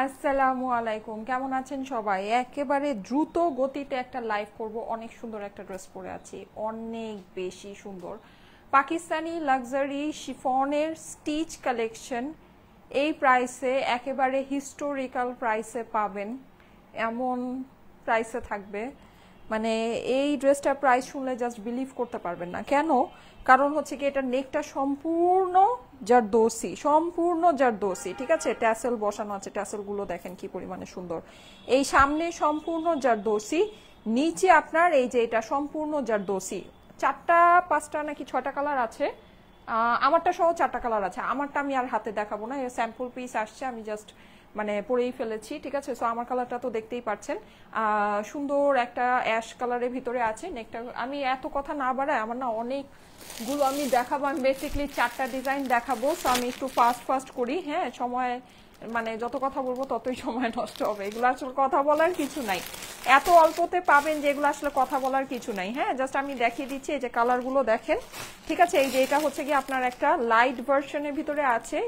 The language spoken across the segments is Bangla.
আসসালামু আলাইকুম, কেমন আছেন সবাই? একেবারে দ্রুত গতিতে একটা লাইভ করব। অনেক সুন্দর একটা ড্রেস পরে আছি, অনেক বেশি সুন্দর পাকিস্তানি লাক্সারি শিফনের স্টিচ কালেকশন। এই প্রাইসে একেবারে হিস্টোরিক্যাল প্রাইসে পাবেন, এমন প্রাইসে থাকবে। মানে এই ড্রেসটার প্রাইস শুনলে জাস্ট বিলিভ করতে পারবেন না। কেন? কারণ হচ্ছে কি, এটার নেকটা সম্পূর্ণ জারদোসি, সম্পূর্ণ জারদোসি, ঠিক আছে? ট্যাসেল বসানো আছে, ট্যাসেলগুলো দেখেন কি পরিমাণে সুন্দর। এই সামনে সম্পূর্ণ জারদোসি, নিচে আপনার এই যে এটা সম্পূর্ণ জারদোসি। চারটা পাঁচটা নাকি ছয়টা কালার আছে, আমারটা সহ চারটা কালার আছে। আমারটা আমি আর হাতে দেখাবো না, স্যাম্পল পিস আসছে, আমি জাস্ট মানে পরেই ফেলেছি, ঠিক আছে? সো আমার কালারটা তো দেখতেই পাচ্ছেন, সুন্দর একটা অ্যাশ কালারের ভিতরে আছে। নেকটা আমি এত কথা না বাড়াই, আমার না অনেকগুলো আমি দেখাবো, আমি বেসিকলি চারটা ডিজাইন দেখাবো। সো আমি একটু ফাস্ট করি, হ্যাঁ? সময় মানে যত কথা বলবো ততই সময় নষ্ট হবে। এগুলো আসলে কথা বলার কিছু নাই, এত অল্পতে পাবেন যে এগুলো আসলে কথা বলার কিছু নাই। হ্যাঁ, জাস্ট আমি দেখিয়ে দিচ্ছি, এই যে কালারগুলো দেখেন, ঠিক আছে? এই যে এটা হচ্ছে কি আপনার একটা লাইট ভার্সনের ভিতরে আছে,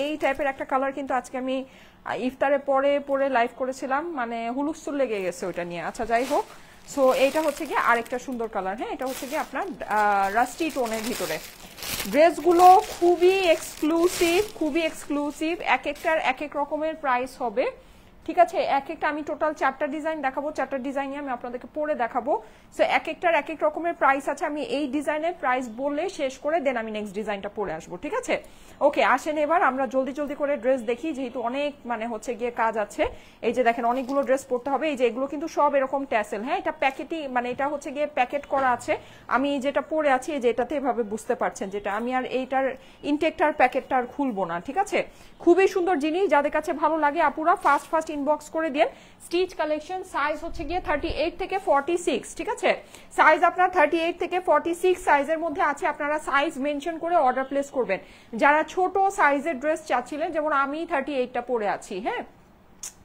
এই টাইপের একটা কালার। কিন্তু আজকে আমি ইফতারে পরে লাইভ করেছিলাম, মানে হুলুস্থুল লেগে গেছে ওটা নিয়ে। আচ্ছা, যাই হোক। সো এইটা হচ্ছে কি আরেকটা সুন্দর কালার। হ্যাঁ, এটা হচ্ছে কি আপনার রাস্টি টোনের ভিতরে। ড্রেসগুলো খুবই এক্সক্লুসিভ, খুবই এক্সক্লুসিভ। এক একটার এক এক রকমের প্রাইস হবে, ঠিক আছে? এক একটা আমি টোটাল চারটা ডিজাইন দেখাবো, চারটা ডিজাইনে আমি আপনাদেরকে পরে দেখাবো। সো এক একটার এক এক রকমের প্রাইস আছে। আমি এই ডিজাইনের প্রাইস বললে শেষ করে দেন আমি নেক্সট ডিজাইনটা পরে আসবো, ঠিক আছে? ওকে, আসেন এবার আমরা জলদি করে ড্রেস দেখি, যেহেতু অনেক মানে হচ্ছে গিয়ে কাজ আছে। এই যে দেখেন অনেকগুলো ড্রেস পরতে হবে। এই যে এগুলো কিন্তু সব এরকম ট্যাসেল, হ্যাঁ? এটা প্যাকেটই, মানে এটা হচ্ছে গিয়ে প্যাকেট করা আছে। আমি যেটা পরে আছি এই যে এটাতে এভাবে বুঝতে পারছেন, যেটা আমি আর এইটার ইনটেকটার প্যাকেটটা আর খুলবো না, ঠিক আছে? খুবই সুন্দর জিনিস, যাদের কাছে ভালো লাগে আপুরা ফার্স্ট ইনবক্স করে দেন। স্টিচ কালেকশন, সাইজ হচ্ছে গিয়ে 38 থেকে 46, ঠিক আছে? সাইজ আপনার 38 থেকে 46 সাইজের মধ্যে আছে। আপনারা সাইজ মেনশন করে অর্ডার প্লেস করবেন। যারা ছোট সাইজের ড্রেস চাচ্ছিলেন, যেমন আমি 38টা পরে আছি, হ্যাঁ,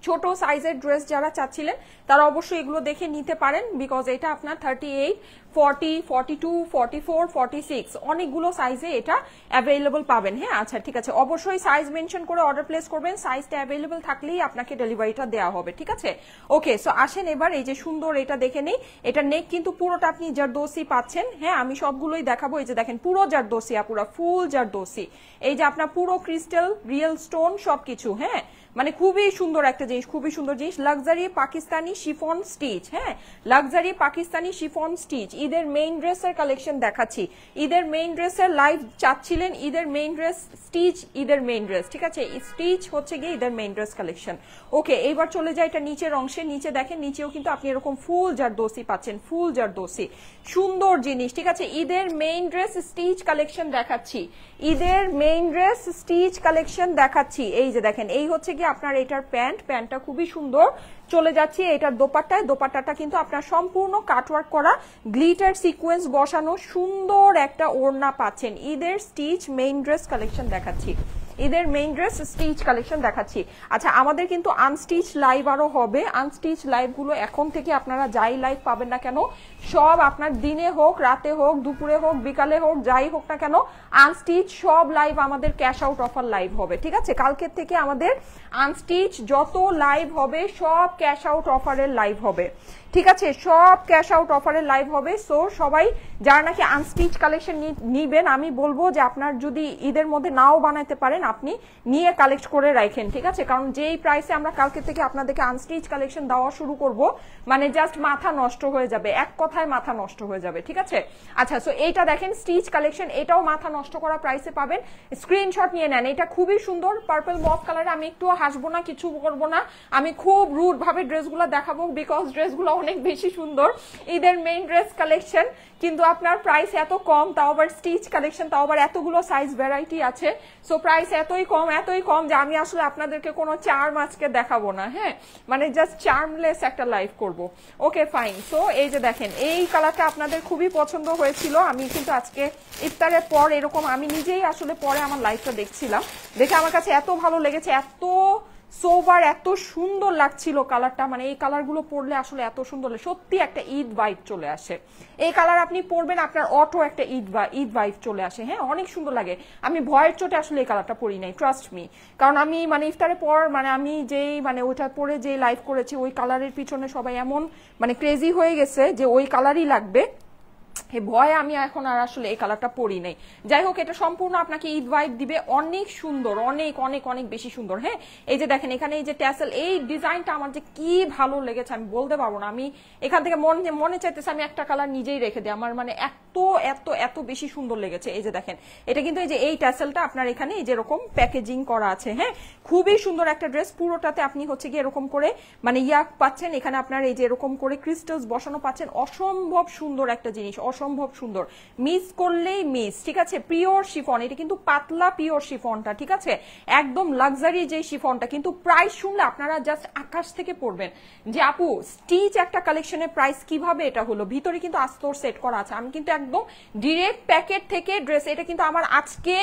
ছোট সাইজের ড্রেস যারা চাচ্ছিলেন তারা অবশ্যই এগুলো দেখে নিতে পারেন, বিকজ এটা আপনার 38, 40, 42, 44, 46 অনেকগুলো সাইজে এটা অ্যাভেলেবল পাবেন। হ্যাঁ, আচ্ছা, ঠিক আছে। অবশ্যই সাইজ মেনশন করে অর্ডার প্লেস করবেন, সাইজটা অ্যাভেলেবল থাকলেই আপনাকে ডেলিভারিটা দেওয়া হবে, ঠিক আছে? ওকে, সো আসেন এবার এই যে সুন্দর এটা দেখে নেই। এটা নেক কিন্তু পুরোটা আপনি জারদোসি পাচ্ছেন। হ্যাঁ, আমি সবগুলোই দেখাবো। এই যে দেখেন পুরো জারদোসি, পুরো ফুল জারদোসি। এই যে আপনার পুরো ক্রিস্টাল, রিয়েল স্টোন সবকিছু। হ্যাঁ, মানে খুবই সুন্দর একটা জিনিস, খুবই সুন্দর জিনিস। লাক্সারি পাকিস্তানি শিফন স্টিচ, হ্যাঁ, লাক্সারি পাকিস্তানি শিফন স্টিচ। ঈদের মেইন ড্রেসের কালেকশন দেখাচ্ছি। ঈদের মেইন ড্রেসের লাইভ চাচ্ছিলেন, ঈদের মেইন ড্রেস স্টিচ, ঈদের মেইন ড্রেস, ঠিক আছে? স্টিচ হচ্ছে গিয়ে ঈদের মেইন ড্রেস কালেকশন। ওকে, এইবার চলে যায় এটা নিচের অংশে। নিচে দেখেন, নিচেও কিন্তু আপনি এরকম ফুল জারদোসি পাচ্ছেন, ফুল জারদোসি, সুন্দর জিনিস, ঠিক আছে? ঈদের মেইন ড্রেস স্টিচ কালেকশন দেখাচ্ছি, ঈদের মেইন ড্রেস স্টিচ কালেকশন দেখাচ্ছি। এই যে দেখেন, এই হচ্ছে কি আপনার এটার প্যান্টটা খুবই সুন্দর। চলে যাচ্ছি এটার দোপাট্টাটা কিন্তু আপনার সম্পূর্ণ কাটওয়ার্ক করা, গ্লিটার সিকোয়েন্স বসানো, সুন্দর একটা ওড়না পাচ্ছেন। ঈদের স্টিচ মেইন ড্রেস কালেকশন দেখাচ্ছি, ঈদের মেইন ড্রেস স্টিচ কালেকশন দেখাচ্ছি। আচ্ছা, আমাদের কিন্তু আনস্টিচ লাইভ আরো হবে। আনস্টিচ লাইভগুলো এখন থেকে আপনারা যাই লাইভ পাবেন না কেন, সব আপনার দিনে হোক, রাতে হোক, দুপুরে হোক, বিকালে হোক, যাই হোক না কেন, আনস্টিচ সব লাইভ আমাদের ক্যাশ আউট অফার লাইভ হবে, ঠিক আছে? কালকের থেকে আমাদের আনস্টিচ যত লাইভ হবে সব ক্যাশ আউট অফারের লাইভ হবে, ঠিক আছে? সব ক্যাশ আউট অফারের লাইভ হবে। সো সবাই যারা নাকি আনস্টিচ কালেকশন নিবেন, আমি বলবো যে আপনার যদি ঈদের মধ্যে নাও বানাতে পারেন, আপনি নিয়ে কালেক্ট করে রাখেন, ঠিক আছে? কারণ যেই প্রাইসে আমরা কালকে থেকে আপনাদেরকে আনস্টিচ কালেকশন দেওয়া শুরু করব, মানে জাস্ট মাথা নষ্ট হয়ে যাবে, এক কথায় মাথা নষ্ট হয়ে যাবে, ঠিক আছে? আচ্ছা, সো এইটা দেখেন স্টিচ কালেকশন, এটাও মাথা নষ্ট করা প্রাইসে পাবেন। স্ক্রিনশট নিয়ে নেন, এটা খুবই সুন্দর পার্পল মফ কালারে। আমি একটু হাসবো না, কিছু করবো না, আমি খুব রুড ভাবে ড্রেসগুলো দেখাবো, বিকজ ড্রেসগুলো অনেক বেশি সুন্দর। ঈদের মেইন ড্রেস কালেকশন, কিন্তু আপনার প্রাইস এত কম, তাও আবার স্টিচ কালেকশন, তাও আবার এতগুলো সাইজ ভ্যারাইটি আছে। সো প্রাইস এতই কম যে আমি আসলে আপনাদেরকে কোনো চার্ম আজকে দেখাবো না। হ্যাঁ, মানে জাস্ট চার্মলেস একটা লাইভ করব। ওকে, ফাইন। সো এই যে দেখেন, এই কালারটা আপনাদের খুবই পছন্দ হয়েছিল। আমি কিন্তু আজকে ইফতারের পর এরকম, আমি নিজেই আসলে পরে আমার লাইভটা দেখছিলাম, দেখে আমার কাছে এত ভালো লেগেছে, এত সোভার এত সুন্দর লাগছিল কালারটা, মানে এই কালারগুলো পরলে আসলে এত সুন্দর, সত্যি একটা ঈদ ভাইব চলে আসে। এই কালার আপনি পরবেন, আপনার অটো একটা ঈদ ভাইব চলে আসে। হ্যাঁ, অনেক সুন্দর লাগে। আমি ভয়ের চোটে আসলে এই কালারটা পরি নাই, ট্রাস্ট মি, কারণ আমি মানে ইফতারের পর মানে আমি যেই মানে ওইটা পরে যে লাইভ করেছি ওই কালারের পিছনে সবাই এমন মানে ক্রেজি হয়ে গেছে যে ওই কালারই লাগবে, ভয়ে আমি এখন আর আসলে এই কালারটা পরি নাই। যাই হোক, এটা সম্পূর্ণ আপনাকে ঈদ ভাইব দিবে, অনেক সুন্দর, অনেক অনেক অনেক বেশি সুন্দর। হ্যাঁ, এই যে দেখেন এখানে এই যে ট্যাসেল, এই ডিজাইনটা আমার যে কি ভালো লেগেছে আমি বলতে পারবো না। আমি এখান থেকে মনে চাইতেছে আমি একটা কালার নিজেই রেখে দিই, আমার মানে এত এত এত বেশি সুন্দর লেগেছে। এই যে দেখেন এটা কিন্তু এই যে এই ট্যাসেলটা আপনার এখানে এই যে এরকম প্যাকেজিং করা আছে। হ্যাঁ, খুবই সুন্দর একটা ড্রেস, পুরোটাতে আপনি হচ্ছে কি এরকম করে মানে ইয়াক পাচ্ছেন, এখানে আপনার এই যে এরকম করে ক্রিস্টালস বসানো পাচ্ছেন, অসম্ভব সুন্দর একটা জিনিস, অসম্ভব সুন্দর, মিস করলেই মিস। ঠিক আছে, পিওর শিফন, এটা কিন্তু পাতলা পিওর শিফনটা, ঠিক আছে, একদম লাক্সারি যে শিফনটা। কিন্তু প্রাইস শুনলে আপনারা জাস্ট আকাশ থেকে পড়বেন যে আপু স্টিচ একটা কালেকশনের প্রাইস কিভাবে এটা হলো। ভিতরে কিন্তু আস্তর সেট করা আছে, আমি কিন্তু একদম ডিরেক্ট প্যাকেট থেকে ড্রেস, এটা কিন্তু আমার আজকে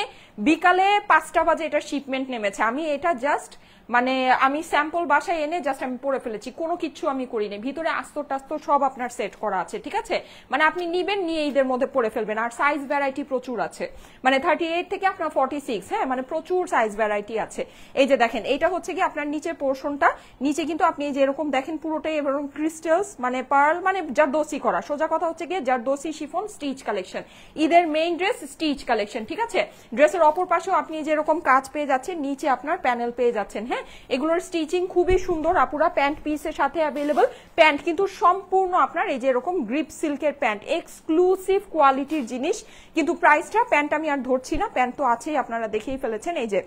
বিকালে 5টা বাজে এটা শিপমেন্ট নেমেছে। আমি এটা জাস্ট মানে আমি স্যাম্পল বাসায় এনে জাস্ট আমি পরে ফেলেছি, কোনো কিছু আমি করিনি। ভিতরে আস্তর টাস্তর সব আপনার সেট করা আছে, ঠিক আছে, মানে আপনি নিবেন নিয়ে ঈদের মধ্যে পরে ফেলবেন। আর সাইজ ভ্যারাইটি প্রচুর আছে, মানে 38 থেকে আপনার 46, হ্যাঁ, মানে প্রচুর সাইজ ভ্যারাইটি আছে। এই যে দেখেন এটা হচ্ছে কি আপনার নিচের পোর্শনটা, নিচে কিন্তু আপনি যে এরকম দেখেন পুরোটাই এরকম ক্রিস্টালস মানে পার্ল মানে জারদোসি করা। সোজা কথা হচ্ছে গিয়ে জারদোসি শিফন স্টিচ কালেকশন, ঈদের মেইন ড্রেস স্টিচ কালেকশন, ঠিক আছে। ড্রেসের অপর পাশেও আপনি যেরকম কাজ পেয়ে যাচ্ছেন, নিচে আপনার প্যানেল পেয়ে যাচ্ছেন। হ্যাঁ, এগুলোর স্টিচিং খুবই সুন্দর আপুরা, প্যান্ট পিসের সাথে অ্যাভেলেবল। প্যান্ট কিন্তু সম্পূর্ণ আপনার এই যে এরকম গ্রিপ সিল্কের প্যান্ট, এক্সক্লুসিভ কোয়ালিটির জিনিস। কিন্তু প্রাইসটা, প্যান্ট আমি আর ধরছি না, প্যান্ট তো আছেই, আপনারা দেখেই ফেলেছেন। এই যে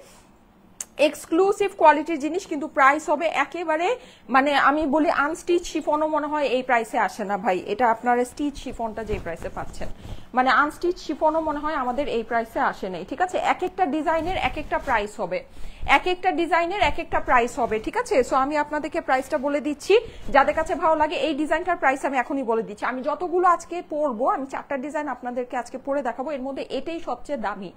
এক্সক্লুসিভ কোয়ালিটির জিনিস, কিন্তু প্রাইস হবে একেবারে মানে আমি বলি আনস্টিচ শিফনও মনে হয় এই প্রাইসে আসে না ভাই। এটা আপনার স্টিচ শিফনটা যে প্রাইসে পাচ্ছেন, মানে আনস্টিচ শিফনও মনে হয় আমাদের এই প্রাইসে আসে নাই, ঠিক আছে। এক একটা ডিজাইনের এক একটা প্রাইস হবে, এক একটা ডিজাইনের এক একটা প্রাইস হবে, ঠিক আছে। সো আমি আপনাদেরকে প্রাইসটা বলে দিচ্ছি, যাদের কাছে ভালো লাগে এই ডিজাইনটার প্রাইস আমি এখনই বলে দিচ্ছি। আমি যতগুলো আজকে পরবো, আমি 4টা ডিজাইন আপনাদেরকে আজকে পরে দেখাবো, এর মধ্যে এটাই সবচেয়ে দামি।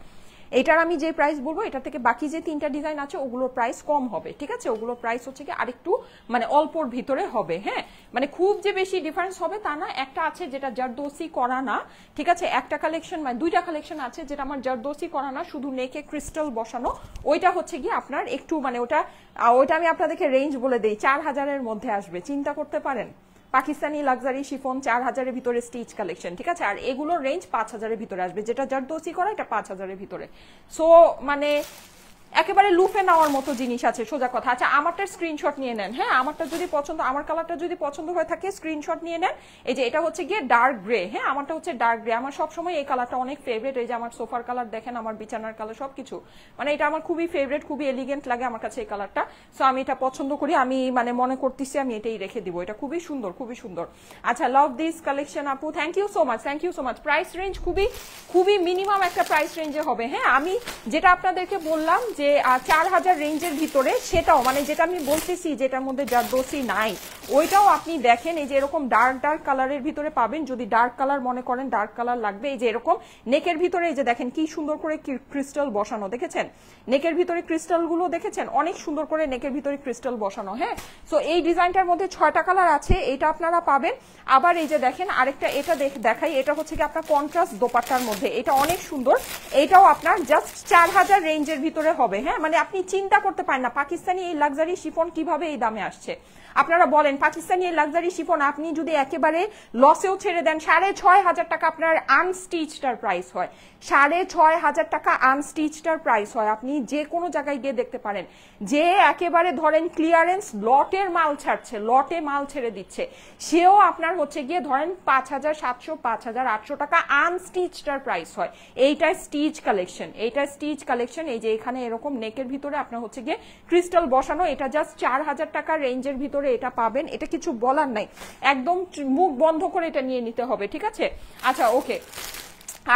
এটার আমি যে প্রাইস বলবো এটা থেকে বাকি যে 3টা ডিজাইন আছে ওগুলোর প্রাইস কম হবে, ঠিক আছে। ওগুলোর প্রাইস হচ্ছে কি আরেকটু মানে অল্পর ভিতরে হবে। হ্যাঁ, মানে খুব যে বেশি ডিফারেন্স হবে তা না। একটা আছে যেটা জারদোসি করা না, ঠিক আছে, একটা কালেকশন মানে 2টা কালেকশন আছে যেটা আমার জারদোসি করা না, শুধু নেকে ক্রিস্টাল বসানো। ওইটা হচ্ছে কি আপনার একটু মানে ওটা আমি আপনাদেরকে রেঞ্জ বলে দেই, 4000-এর মধ্যে আসবে, চিন্তা করতে পারেন। পাকিস্তানি লাক্সারি শিফন 4000-এর ভিতরে স্টিচ কালেকশন, ঠিক আছে। আর এগুলোর রেঞ্জ 5000-এর ভিতরে আসবে, যেটা জারদোসি করা এটা 5000-এর ভিতরে। সো মানে একেবারে লুফে নেওয়ার মতো জিনিস আছে, সোজা কথা। আচ্ছা, আমারটা স্ক্রিনশট নিয়ে নেন। হ্যাঁ, আমারটা যদি পছন্দ, আমার কালারটা যদি পছন্দ হয়ে থাকে স্ক্রিনশট নিয়ে নেন। এই যে এটা হচ্ছে গিয়ে ডার্ক গ্রে, হ্যাঁ, আমারটা হচ্ছে ডার্ক গ্রে। আমার সবসময় এই কালারটা অনেক ফেভারিট। এই যে আমার সোফার কালার দেখেন, আমার বিছানার কালার, সবকিছু মানে এটা আমার খুবই ফেভারিট, খুবই এলিগেন্ট লাগে আমার কাছে এই কালারটা। সো আমি এটা পছন্দ করি, আমি মানে মনে করতেছি আমি এটাই রেখে দিব। এটা খুবই সুন্দর, খুবই সুন্দর। আচ্ছা, লাভ দিস কালেকশন আপু, thank you so much, thank you so much. Price range খুবই খুবই মিনিমাম একটা প্রাইস রেঞ্জে হবে। হ্যাঁ, আমি যেটা আপনাদেরকে বললাম যে 4000 রেঞ্জের ভিতরে, সেটাও মানে যেটা আমি বলতেছি যেটার মধ্যে জারদোসি নাই, ওইটাও আপনি দেখেন এই যে এরকম ডার্ক ডার্ক কালারের ভিতরে পাবেন। যদি ডার্ক কালার মনে করেন, ডার্ক কালার লাগবে, এই যে এরকম নেকের ভিতরে এই যে দেখেন কি সুন্দর করে ক্রিস্টাল বসানো, দেখেছেন নেকের ভিতরে ক্রিস্টাল গুলো, দেখেছেন অনেক সুন্দর করে নেকের ভিতরে ক্রিস্টাল বসানো। হ্যাঁ, সো এই ডিজাইনটার মধ্যে 6টা কালার আছে, এটা আপনারা পাবেন। আবার এই যে দেখেন আরেকটা, এটা দেখাই, এটা হচ্ছে কি আপনার কন্ট্রাস্ট দোপাট্টার মধ্যে, এটা অনেক সুন্দর। এটাও আপনার জাস্ট 4000 রেঞ্জের ভিতরে হবে। হ্যাঁ, মানে আপনি চিন্তা করতে পারেন না পাকিস্তানি এই লাক্সারি শিফন কিভাবে এই দামে আসছে। আপনারা বলেন পাকিস্তানি এই লাক্সারি শিফন আপনি যদি একেবারে লসেও ছেড়ে দেন, 6500 টাকা আপনার আনস্টিচটার প্রাইস হয়, 6500 টাকা আনস্টিচটার প্রাইস হয়। আপনি যে কোনো জায়গায় গিয়ে দেখতে পারেন, যে একেবারে ধরেন ক্লিয়ারেন্স লটের মাল ছাড়ছে, লটে মাল ছেড়ে দিচ্ছে, সেও আপনার হচ্ছে গিয়ে ধরেন 5700 5800 টাকা আনস্টিচটার প্রাইস হয়। এইটা স্টিচ কালেকশন, এইটা স্টিচ কালেকশন। এই যে এখানে এরকম নেকের ভিতরে আপনার হচ্ছে গিয়ে ক্রিস্টাল বসানো, এটা জাস্ট 4000 টাকা রেঞ্জের ভিতরে এটা পাবেন। এটা কিছু বলার নাই, একদম মুখ বন্ধ করে এটা নিয়ে নিতে হবে, ঠিক আছে। আচ্ছা, ওকে,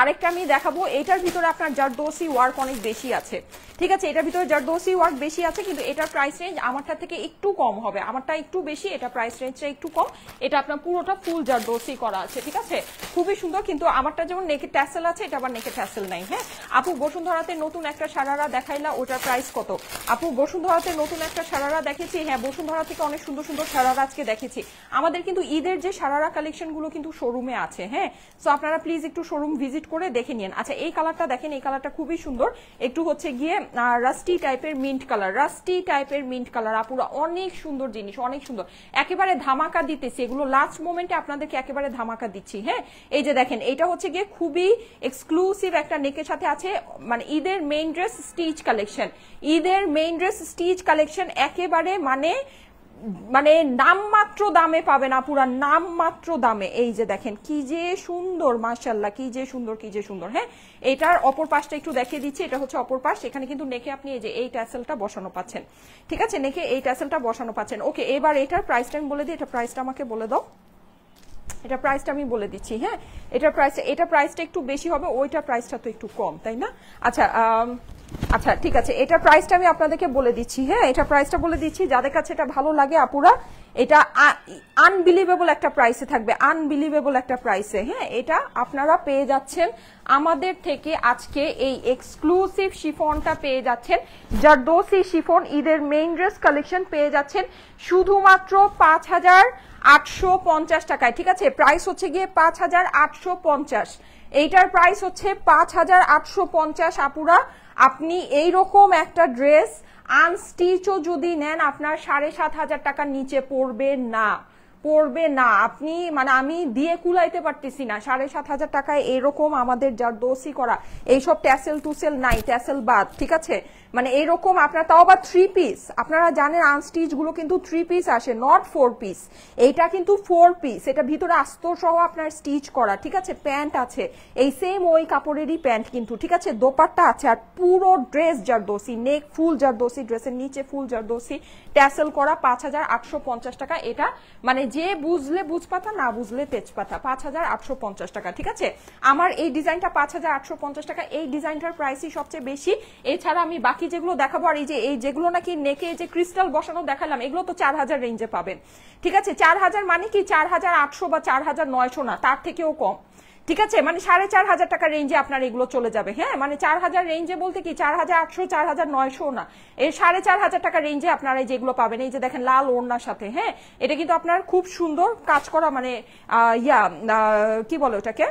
আরেকটা আমি দেখাবো, এটার ভিতরে আপনার জারদোসি ওয়ার্ক অনেক বেশি আছে, ঠিক আছে, এটার ভিতরে জারদোসি ওয়ার্ক বেশি আছে, কিন্তু এটার প্রাইস রেঞ্জ আমারটা থেকে একটু কম হবে, আমারটা একটু বেশি, এটা প্রাইস রেঞ্জটা একটু কম। এটা আপনার পুরোটা ফুল জারদোসি করা আছে, ঠিক আছে, খুবই সুন্দর। কিন্তু আমারটা যেমন নেকে ট্যাসেল আছে, এটা আবার নেকে ট্যাসেল নাই। হ্যাঁ আপু, বসুন্ধরাতে নতুন একটা সারারা দেখাইলা, ওটার প্রাইস কত? আপু, বসুন্ধরাতে নতুন একটা সারারা দেখেছি, হ্যাঁ বসুন্ধরা থেকে অনেক সুন্দর সুন্দর সারারা আজকে দেখেছি। আমাদের কিন্তু ঈদের যে সারারা কালেকশন গুলো কিন্তু শোরুমে আছে। হ্যাঁ, সো আপনারা প্লিজ একটু শোরুম ভিজিট করে দেখে নিন। আচ্ছা, এই কালারটা দেখেন, এই কালারটা খুবই সুন্দর, একটু হচ্ছে গিয়ে রাস্টি টাইপের মিন্ট কালার, রাস্টি টাইপের মিন্ট কালার। আপুরা অনেক সুন্দর জিনিস, অনেক সুন্দর, একেবারে ধামাকা দিতেছি, এগুলো লাস্ট মোমেন্টে আপনাদেরকে একেবারে ধামাকা দিচ্ছি। হ্যাঁ, এই যে দেখেন, এটা হচ্ছে গিয়ে খুবই এক্সক্লুসিভ একটা নেকের সাথে আছে, মানে ঈদের মেইন ড্রেস স্টিচ কালেকশন, ঈদের মেইন ড্রেস স্টিচ কালেকশন, একেবারে মানে মানে নামমাত্র দামে পাবেন আপুরা, নামমাত্র দামে। এই যে দেখেন কি যে সুন্দর, মাশাআল্লাহ, কি যে সুন্দর, কি যে সুন্দর। হ্যাঁ, এটার অপর পাশটা একটু দেখিয়ে দিচ্ছি, এটা হচ্ছে অপর পাশ, এখানে কিন্তু নেকে আপনি এই যে এই ট্যাসেলটা বসানো পাচ্ছেন, ঠিক আছে, নেকে এই ট্যাসেলটা বসানো পাচ্ছেন। ওকে, এবার এটার প্রাইসটা আমি বলে দিই, এটা প্রাইসটা আমাকে বলে দাও, এটা প্রাইসটা আমি বলে দিচ্ছি। হ্যাঁ, এটার প্রাইস, এটা প্রাইসটা একটু বেশি হবে, ওইটার প্রাইসটা তো একটু কম, তাই না? আচ্ছা আচ্ছা ঠিক আছে, এটার প্রাইসটা আমি আপনাদেরকে বলে দিচ্ছি। হ্যাঁ, এটা প্রাইসটা বলে দিচ্ছি, যাদের কাছে এটা ভালো লাগে আপুরা, এটা আনবিলিভেবল একটা প্রাইসে থাকবে, আনবিলিভেবল একটা প্রাইসে। হ্যাঁ, এটা আপনারা পেয়ে যাচ্ছেন আমাদের থেকে আজকে এই এক্সক্লুসিভ শিফনটা পেয়ে যাচ্ছেন, জারদোসি শিফন ঈদের মেইন ড্রেস কালেকশন পেয়ে যাচ্ছেন শুধুমাত্র 5,850 টাকায়, ঠিক আছে, প্রাইস হচ্ছে গিয়ে 5,850, এইটার প্রাইস হচ্ছে 5,850। আপুরা, আপনি এইরকম একটা ড্রেস আনস্টিচও যদি নেন, আপনার 7,500 টাকার নিচে পড়বে না, পড়বে না। আপনি মানে আমি দিয়ে কুলাইতে পারতেছি না, 7,500 টাকায় এরকম আমাদের জারদোসি করা, এইসব ট্যাসেল টুসেল নাই, ট্যাসেল বাদ, ঠিক আছে, মানে এরকম আপনার, তাও আবার 3 পিস। আপনারা জানেন আনস্টিচ গুলো কিন্তু 3 পিস আসে, নট 4 পিস, এইটা কিন্তু 4 পিস, এটা ভিতরে আস্তর সহ আপনার স্টিচ করা, ঠিক আছে, প্যান্ট আছে এই সেম ওই কাপড়েরই প্যান্ট কিন্তু, ঠিক আছে, দোপাট্টা আছে, আর পুরো ড্রেস জারদোসি, নেক ফুল জারদোসি, ড্রেসের নিচে ফুল জারদোসি ট্যাসেল করা, 5,850 টাকা। এটা মানে যে বুঝলে বুঝপাতা, না বুঝলে তেজপাতা, 5,850 টাকা, ঠিক আছে। আমার এই ডিজাইনটা 5,850 টাকা, এই ডিজাইনটার প্রাইসই সবচেয়ে বেশি। এছাড়া আমি বাকি যেগুলো দেখাবো, আর এই যে এই যেগুলো নাকি নেকে যে ক্রিস্টাল বসানো দেখালাম, এগুলো তো 4,000 রেঞ্জে পাবেন, ঠিক আছে, 4,000 মানে কি 4,800 বা 4,900 না, তার থেকেও কম, ঠিক আছে, মানে 4,500 টাকা রেঞ্জে আপনার এগুলো চলে যাবে। হ্যাঁ, মানে 4,000 রেঞ্জে বলতে কি 4,800 4,900 না, এই 4,500 টাকা রেঞ্জে আপনারা যেগুলো পাবেন, এই যে দেখেন লাল ওড়নার সাথে। হ্যাঁ, এটা কিন্তু আপনার খুব সুন্দর কাজ করা, মানে কি বলে ওটাকে,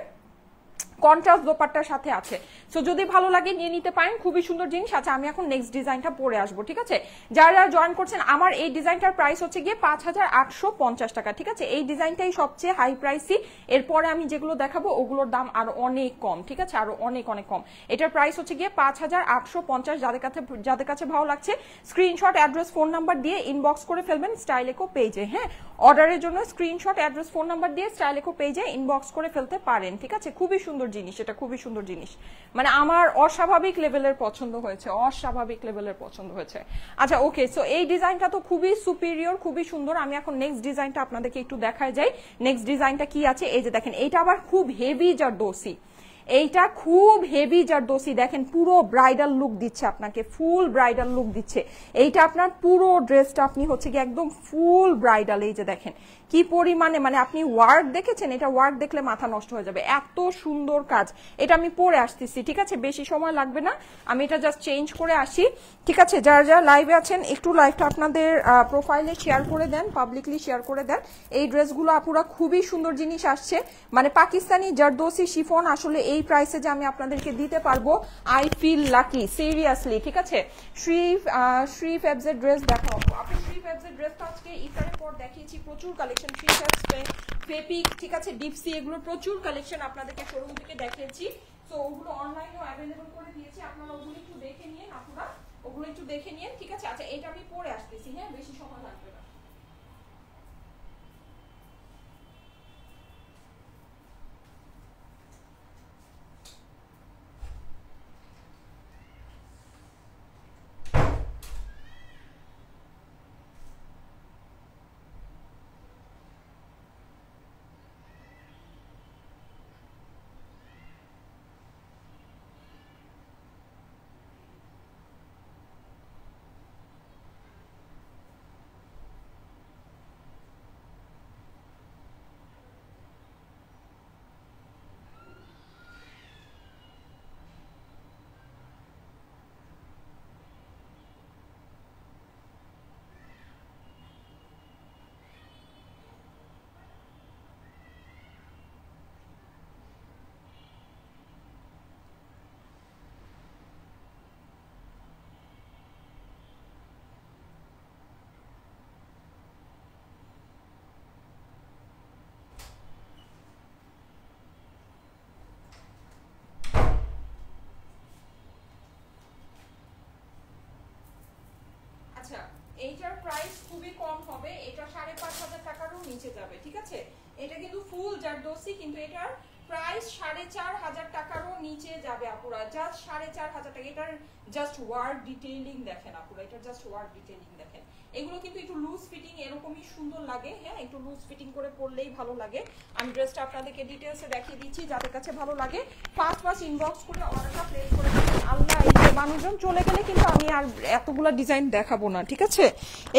কন্ট্রাস্ট দোপাট্টার সাথে আছে। সো যদি ভালো লাগে নিয়ে নিতে পারেন, খুবই সুন্দর জিনিস। আচ্ছা, আমি এখন নেক্সট ডিজাইনটা পরে আসবো, ঠিক আছে। যারা যারা জয়েন করছেন, আমার এই ডিজাইনটার প্রাইস হচ্ছে গিয়ে 5,850 টাকা, ঠিক আছে, এই ডিজাইনটাই সবচেয়ে হাই প্রাইসি। এরপরে আমি যেগুলো দেখাবো ওগুলোর দাম আরো অনেক কম, ঠিক আছে, আরো অনেক অনেক কম। এটার প্রাইস হচ্ছে গিয়ে 5,850। যাদের কাছে ভালো লাগছে স্ক্রিনশট, অ্যাড্রেস, ফোন নাম্বার দিয়ে ইনবক্স করে ফেলবেন স্টাইলেকো পেজে। হ্যাঁ, অর্ডারের জন্য স্ক্রিনশট, অ্যাড্রেস, ফোন নাম্বার দিয়ে স্টাইলেকো পেজে ইনবক্স করে ফেলতে পারেন, ঠিক আছে। খুবই সুন্দর জিনিস, এটা খুবই সুন্দর জিনিস, মানে আমার অস্বাভাবিক লেভেলের পছন্দ হয়েছে, অস্বাভাবিক লেভেলের পছন্দ হয়েছে। আচ্ছা ওকে, সো এই ডিজাইনটা তো খুবই সুপিরিয়র, খুবই সুন্দর। আমি এখন নেক্সট ডিজাইনটা আপনাদেরকে একটু দেখায় যাই, নেক্সট ডিজাইনটা কি আছে। এই যে দেখেন, এইটা আবার খুব হেভি জারদোসি, এইটা খুব হেভি জারদোসি, দেখেন পুরো ব্রাইডাল লুক দিচ্ছে আপনাকে, ফুল ব্রাইডাল লুক দিচ্ছে। এইটা আপনার পুরো ড্রেসটা আপনি হচ্ছে কি একদম ফুল ব্রাইডাল। এই যে দেখেন কি পরিমাণে, মানে আপনি ওয়ার্ক দেখেছেন, এটা ওয়ার্ক দেখলে মাথা নষ্ট হয়ে যাবে, এত সুন্দর কাজ। এটা আমি পরে আসতেছি, ঠিক আছে, বেশি সময় লাগবে না, আমি এটা জাস্ট চেঞ্জ করে আসি, ঠিক আছে। যারা যারা লাইভে আছেন একটু লাইভটা আপনাদের প্রোফাইলে শেয়ার করে দেন, পাবলিকলি শেয়ার করে দেন। এই ড্রেসগুলো আপুরা খুবই সুন্দর জিনিস আসছে, মানে পাকিস্তানি জারদোসি শিফন আসলে এই প্রাইসে যে আমি আপনাদেরকে দিতে পারবো, আই ফিল লাকি সিরিয়াসলি, ঠিক আছে। শ্রী ফেবজের ড্রেস দেখাবো, আপনি শ্রী ফেবজের ড্রেসটা আজকে ইফতারের পর দেখিয়েছি, প্রচুর কালেকশন, শ্রী ফেবস, ফেপিক, ঠিক আছে, ডিপসি, এগুলো প্রচুর কালেকশন আপনাদেরকে শোরুম থেকে দেখিয়েছি। তো ওগুলো অনলাইনেও অ্যাভেলেবল করে দিয়েছি, আপনারা ওগুলো একটু দেখে নিন, আপনারা ওগুলো একটু দেখে নিন, ঠিক আছে। আচ্ছা, এটা আমি পরে আসতেছি, হ্যাঁ, বেশি সময় লাগবে না। আচ্ছা, এইটার প্রাইস খুবই কম হবে, এটা 5,500 টাকারও নিচে যাবে, ঠিক আছে? এটা কিন্তু ফুল জারদোসি, কিন্তু এটার প্রাইস 4,500 টাকারও নিচে যাবে আপুরা, জাস্ট 4,500 টাকা। এটার জাস্ট ওয়ার্ক ডিটেইলিং দেখেন আপুরা, এটা জাস্ট ওয়ার্ক ডিটেইলিং দেখেন। এগুলো কিন্তু একটু লুজ ফিটিং এরকমই সুন্দর লাগে, হ্যাঁ একটু লুজ ফিটিং করে পরলেই ভালো লাগে। আমি ড্রেসটা আপনাদেরকে ডিটেইলসে দেখিয়ে দিচ্ছি, যাদের কাছে ভালো লাগে ফার্স্ট ইনবক্স করে অর্ডারটা প্লেস করে দেবেন। আল্লাহ, এই যে মানুষজন চলে গেলে কিন্তু আমি আর এতগুলা ডিজাইন দেখাবো না, ঠিক আছে?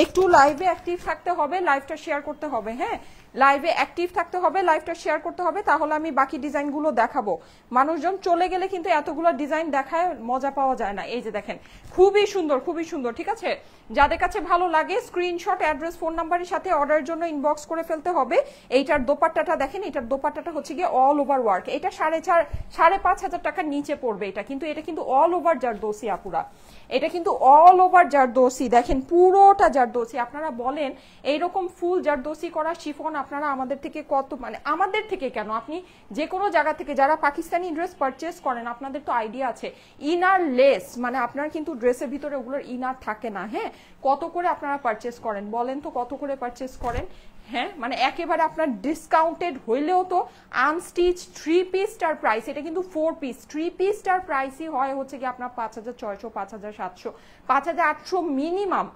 একটু লাইভে অ্যাক্টিভ থাকতে হবে, লাইভটা শেয়ার করতে হবে, হ্যাঁ লাইভে অ্যাক্টিভ থাকতে হবে, লাইভটা শেয়ার করতে হবে, তাহলে আমি বাকি ডিজাইনগুলো দেখাবো। মানুষজন চলে গেলে কিন্তু এতগুলো ডিজাইন দেখায় মজা পাওয়া যায় না। এই যে দেখেন, খুবই সুন্দর, খুবই সুন্দর, ঠিক আছে? যাদের কাছে ভালো লাগে স্ক্রিনশট, অ্যাড্রেস, ফোন নাম্বারের সাথে অর্ডারের জন্য ইনবক্স করে ফেলতে হবে। এইটার দোপাট্টাটা দেখেন, এটার দোপাট্টাটা হচ্ছে গিয়ে অল ওভার ওয়ার্ক। এটা 5,500 টাকার নিচে পড়বে এটা, কিন্তু এটা কিন্তু অল ওভার জারদোসি আপুরা, এটা কিন্তু অল ওভার জারদোসি, দেখেন পুরোটা জারদোসি। আপনারা বলেন এইরকম ফুল জারদোসি করা শিফন আপনারা আমাদের থেকে কত, মানে আমাদের থেকে কেন, আপনি যে কোনো জায়গা থেকে যারা পাকিস্তানি ড্রেস পারচেস করেন আপনাদের তো আইডিয়া আছে, ইনার লেস মানে আপনার কিন্তু ড্রেসের ভিতরে ওগুলোর ইনার থাকে না, হ্যাঁ কত করে আপনারা পারচেস করেন বলেন তো, কত করে পারচেস করেন? হ্যাঁ মানে একেবারে আপনার ডিসকাউন্টেড হইলেও তো আনস্টিচ 3 পিসটার প্রাইস, এটা কিন্তু 4 পিস 3 পিসটার প্রাইসই হয় হচ্ছে কি আপনার 5,600, 5,700, 5,800 মিনিমাম।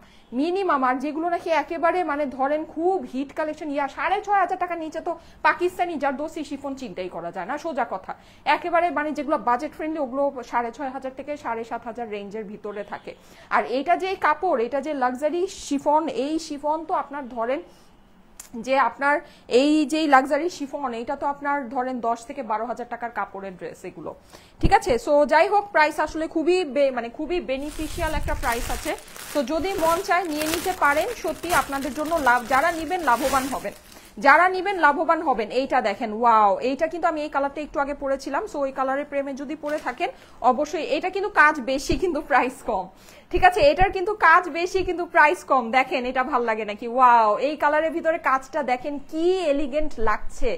আর যেগুলো নাকি একেবারে মানে ধরেন খুব হিট কালেকশন, 6,500 টাকার নিচে তো পাকিস্তানি জারদোসি শিফন চিন্তাই করা যায় না, সোজা কথা। একেবারে মানে যেগুলো বাজেট ফ্রেন্ডলি ওগুলো 6,500 থেকে 7,500 রেঞ্জের ভিতরে থাকে। আর এটা যে কাপড়, এটা যে লাক্সারি শিফন, এই শিফন তো আপনার ধরেন যে আপনার এই যে লাক্সারি শিফন, এইটা তো আপনার ধরেন 10 থেকে 12,000 টাকার কাপড়ের ড্রেস এগুলো, ঠিক আছে? সো যাই হোক, প্রাইস আসলে খুবই মানে খুবই বেনিফিশিয়াল একটা প্রাইস আছে। তো যদি মন চায় নিয়ে নিতে পারেন, সত্যি আপনাদের জন্য লাভ, যারা নিবেন লাভবান হবেন, যারা নিবেন লাভবান হবেন। এইটা দেখেন, ওয়াও, এইটা কিন্তু আমি এই কালারটা একটু আগে পরেছিলাম, সো ওই কালারের প্রেমে যদি পরে থাকেন অবশ্যই। এটা কিন্তু কাজ বেশি কিন্তু প্রাইস কম, ঠিক আছে? এটার কিন্তু কাজ বেশি কিন্তু প্রাইস কম। দেখেন এটা ভাল লাগে নাকি? ওয়াও, এই কালারের ভিতরে কাজটা দেখেন কি এলিগেন্ট লাগছে,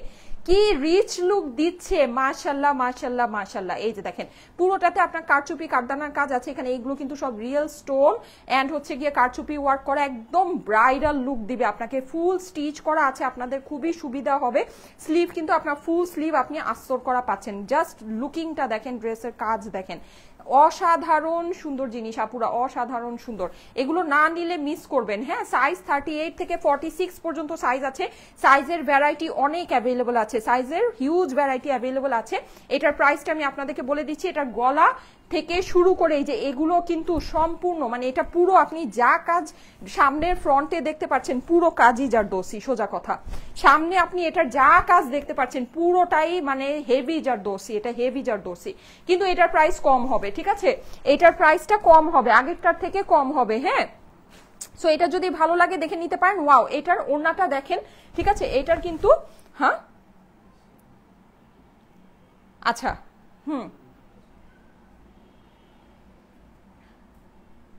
কি রিচ লুক দিচ্ছে, মাশাল্লাহ মাশাল্লাহ মাশাল্লাহ। এই যে দেখেন পুরোটাতে আপনার কারচুপি কারদানার কাজ আছে এখানে, এইগুলো কিন্তু সব রিয়েল স্টোন এন্ড হচ্ছে গিয়ে কারচুপি ওয়ার্ক করা, একদম ব্রাইডাল লুক দিবে আপনাকে। ফুল স্টিচ করা আছে, আপনাদের খুবই সুবিধা হবে। স্লিভ কিন্তু আপনার ফুল স্লিভ আপনি আস্তর করা পাচ্ছেন। জাস্ট লুকিংটা দেখেন, ড্রেসের কাজ দেখেন, অসাধারণ সুন্দর জিনিস আপুরা, অসাধারণ সুন্দর। এগুলো না নিলে মিস করবেন, হ্যাঁ। সাইজ 38 থেকে 46 পর্যন্ত সাইজ আছে, সাইজের ভ্যারাইটি অনেক অ্যাভেলেবল আছে, সাইজের হিউজ ভ্যারাইটি অ্যাভেলেবল আছে। এটার প্রাইসটা আমি আপনাদেরকে বলে দিচ্ছি, এটার গলা থেকে শুরু করে এই যে এগুলো কিন্তু সম্পূর্ণ মানে এটা পুরো আপনি যা কাজ সামনের ফ্রন্টে দেখতে পাচ্ছেন পুরো কাজই জারদোসি, সোজা কথা। সামনে আপনি এটার যা কাজ দেখতে পাচ্ছেন পুরোটাই মানে হেভি জারদোসি, এটা হেভি জারদোসি, কিন্তু এটার প্রাইস কম হবে, ঠিক আছে? এটার প্রাইসটা কম হবে, আগেরটার থেকে কম হবে, হ্যাঁ। সো এটা যদি ভালো লাগে দেখে নিতে পারেন। ওয়াও, এটার ওড়নাটা দেখেন, ঠিক আছে? এটার কিন্তু হ্যাঁ আচ্ছা